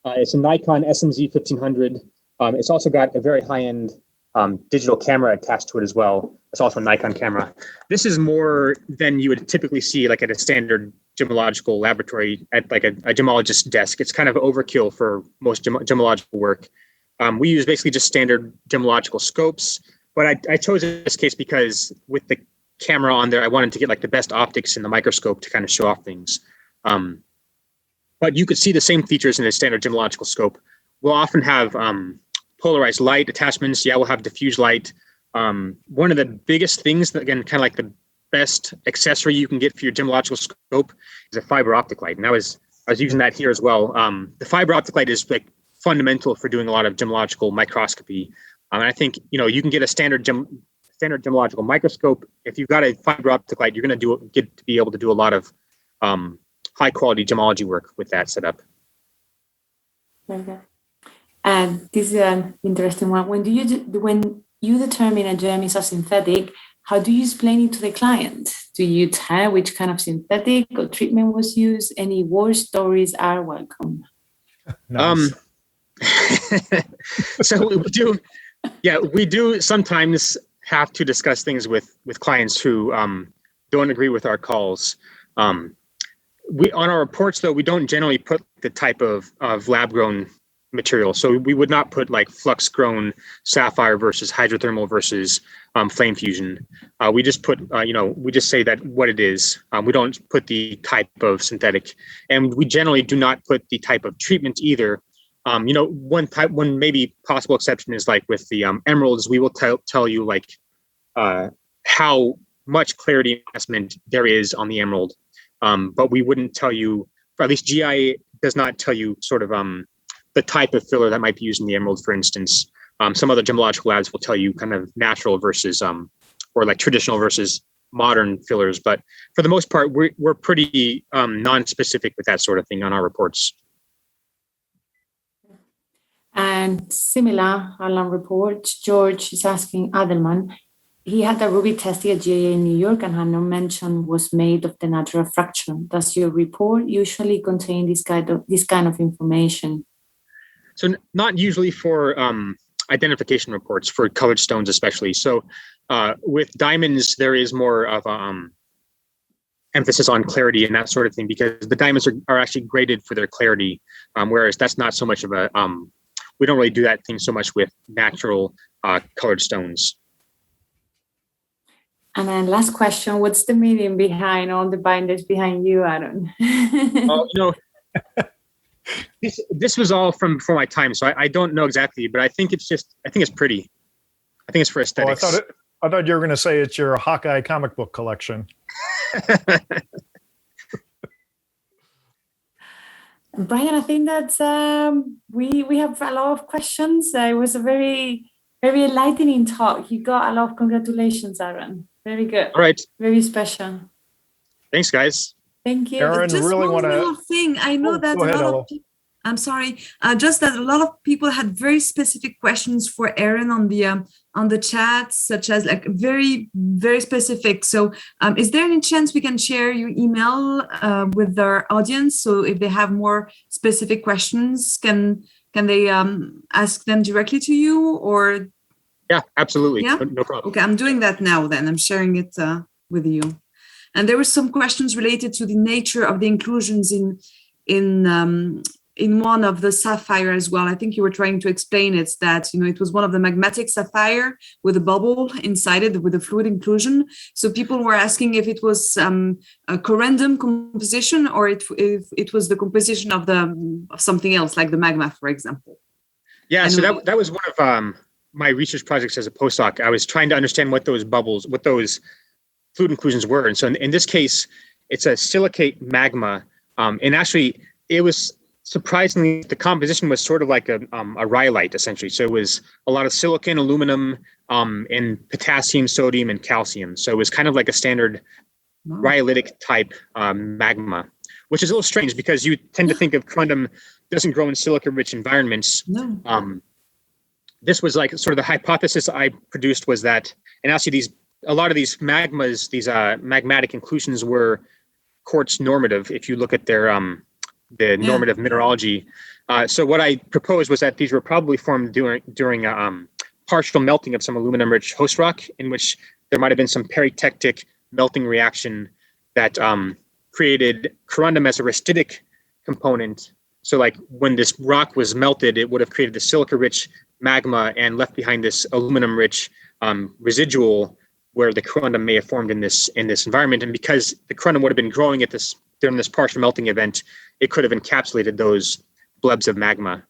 It's a Nikon SMZ 1500. It's also got a very high-end digital camera attached to it as well. It's also a Nikon camera. This is more than you would typically see like at a standard gemological laboratory at like a gemologist's desk. It's kind of overkill for most gemological work. We use basically just standard gemological scopes, but I chose this case because with the camera on there, I wanted to get like the best optics in the microscope to kind of show off things. But you could see the same features in a standard gemological scope. We'll often have polarized light attachments. Yeah, we'll have diffuse light. One of the biggest things that, again, kind of like the best accessory you can get for your gemological scope is a fiber optic light. And I was using that here as well. The fiber optic light is like fundamental for doing a lot of gemological microscopy. And I think, you can get a standard gemological microscope. If you've got a fiber optic light, you're going to get to be able to do a lot of high quality gemology work with that setup. Okay. And this is an interesting one. When you determine a gem is a synthetic, how do you explain it to the client? Do you tell which kind of synthetic or treatment was used? Any war stories are welcome. Nice. So we do sometimes have to discuss things with clients who don't agree with our calls. We on our reports though, we don't generally put the type of lab grown material. So we would not put like flux grown sapphire versus hydrothermal versus flame fusion. We just put, we just say that what it is. We don't put the type of synthetic, and we generally do not put the type of treatment either. One maybe possible exception is like with the emeralds, we will tell you like how much clarity investment there is on the emerald. But we wouldn't tell you, or at least GIA does not tell you sort of the type of filler that might be used in the emerald, for instance. Some other gemological labs will tell you kind of natural versus, or like traditional versus modern fillers. But for the most part, we're pretty non-specific with that sort of thing on our reports. And similar Alan reports, George is asking Adelman, he had a ruby tested at GIA in New York and had no mention was made of the natural fraction. Does your report usually contain this kind of information? So not usually for identification reports, for colored stones especially. So with diamonds, there is more of emphasis on clarity and that sort of thing, because the diamonds are actually graded for their clarity, whereas that's not so much of a, we don't really do that thing so much with natural colored stones. And then last question, what's the meaning behind all the binders behind you, Aaron? This was all from my time, so I don't know exactly, but I think it's pretty. I think it's for aesthetics. Oh, I thought you were going to say it's your Hawkeye comic book collection. Brian, I think that's we have a lot of questions. It was a very, very enlightening talk. You got a lot of congratulations, Aaron. Very good. All right. Very special. Thanks, guys. Thank you. Aaron, Just really one want to. little thing. I know that go ahead, a lot Ella. of people. I'm sorry. Just that a lot of people had very specific questions for Aaron on the chat, such as like very, very specific. So, is there any chance we can share your email with our audience? So, if they have more specific questions, can they ask them directly to you, or? Yeah, absolutely. Yeah. No problem. Okay, I'm doing that now. Then I'm sharing it with you. And there were some questions related to the nature of the inclusions in one of the sapphire as well. I think you were trying to explain it, that it was one of the magmatic sapphire with a bubble inside it with a fluid inclusion. So people were asking if it was a corundum composition, or if it was the composition of something else, like the magma, for example. Yeah, so that was one of my research projects as a postdoc. I was trying to understand what those fluid inclusions were. And so in this case, it's a silicate magma. And actually, it was surprisingly, the composition was sort of like a rhyolite, essentially. So it was a lot of silicon, aluminum, and potassium, sodium, and calcium. So it was kind of like a standard rhyolitic type magma, which is a little strange because you tend to think of corundum doesn't grow in silica-rich environments. No. This was like sort of the hypothesis I produced was that, and actually a lot of these magmas, these magmatic inclusions were quartz normative. If you look at their the normative mineralogy. So what I proposed was that these were probably formed during partial melting of some aluminum-rich host rock, in which there might have been some peritectic melting reaction that created corundum as a rustitic component. So like when this rock was melted, it would have created the silica-rich magma and left behind this aluminum-rich residual where the corundum may have formed in this environment. And because the corundum would have been growing during this partial melting event, it could have encapsulated those blebs of magma.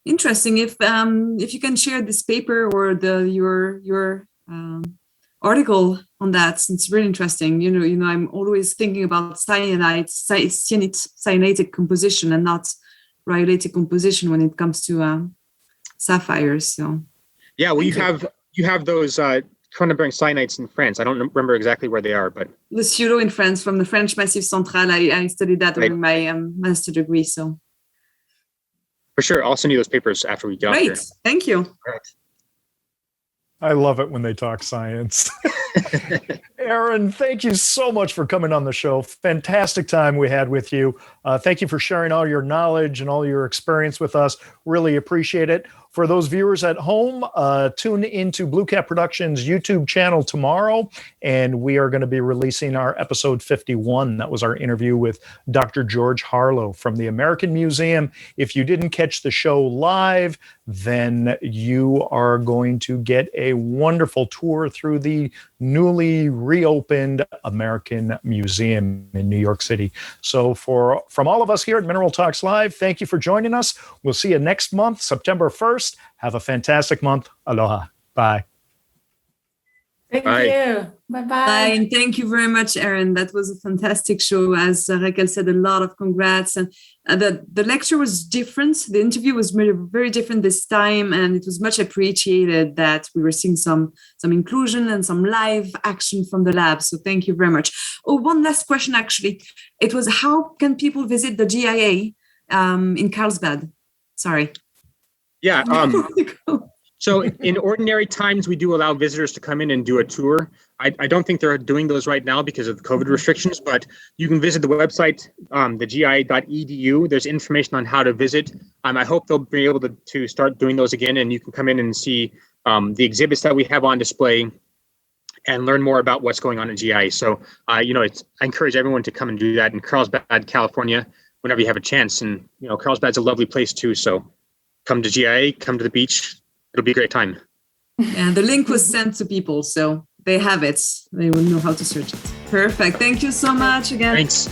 Interesting. If you can share this paper or your article on that, it's really interesting. I'm always thinking about cyanitic composition and not rhyolitic composition when it comes to sapphires. So yeah, well, you have those corundum-bearing cyanites in France. I don't remember exactly where they are, but the Pseudo in France, from the French Massif Central. I studied that during my master degree. So for sure, I'll send you those papers after we get off here. Great, thank you. All right. I love it when they talk science. Aaron, thank you so much for coming on the show. Fantastic time we had with you. Thank you for sharing all your knowledge and all your experience with us. Really appreciate it. For those viewers at home, tune into BlueCap Productions YouTube channel tomorrow, and we are going to be releasing our episode 51. That was our interview with Dr. George Harlow from the American Museum. If you didn't catch the show live, then you are going to get a wonderful tour through the newly reopened American Museum in New York City. So from all of us here at Mineral Talks Live, thank you for joining us. We'll see you next month, September 1st. Have a fantastic month. Aloha. Bye. Thank you. Bye-bye. Bye, and thank you very much, Aaron. That was a fantastic show. As Raquel said, a lot of congrats. And the lecture was different. The interview was very, very different this time, and it was much appreciated that we were seeing some inclusion and some live action from the lab. So thank you very much. Oh, one last question, actually. It was, how can people visit the GIA in Carlsbad? Sorry. Yeah. So in ordinary times, we do allow visitors to come in and do a tour. I don't think they're doing those right now because of the COVID restrictions, but you can visit the website, the GIA.edu. There's information on how to visit. I hope they'll be able to start doing those again, and you can come in and see the exhibits that we have on display and learn more about what's going on at GIA. So, I encourage everyone to come and do that in Carlsbad, California, whenever you have a chance. And, Carlsbad's a lovely place too. So come to GIA, come to the beach. It'll be a great time. And the link was sent to people, so they have it. They will know how to search it. Perfect. Thank you so much again. Thanks.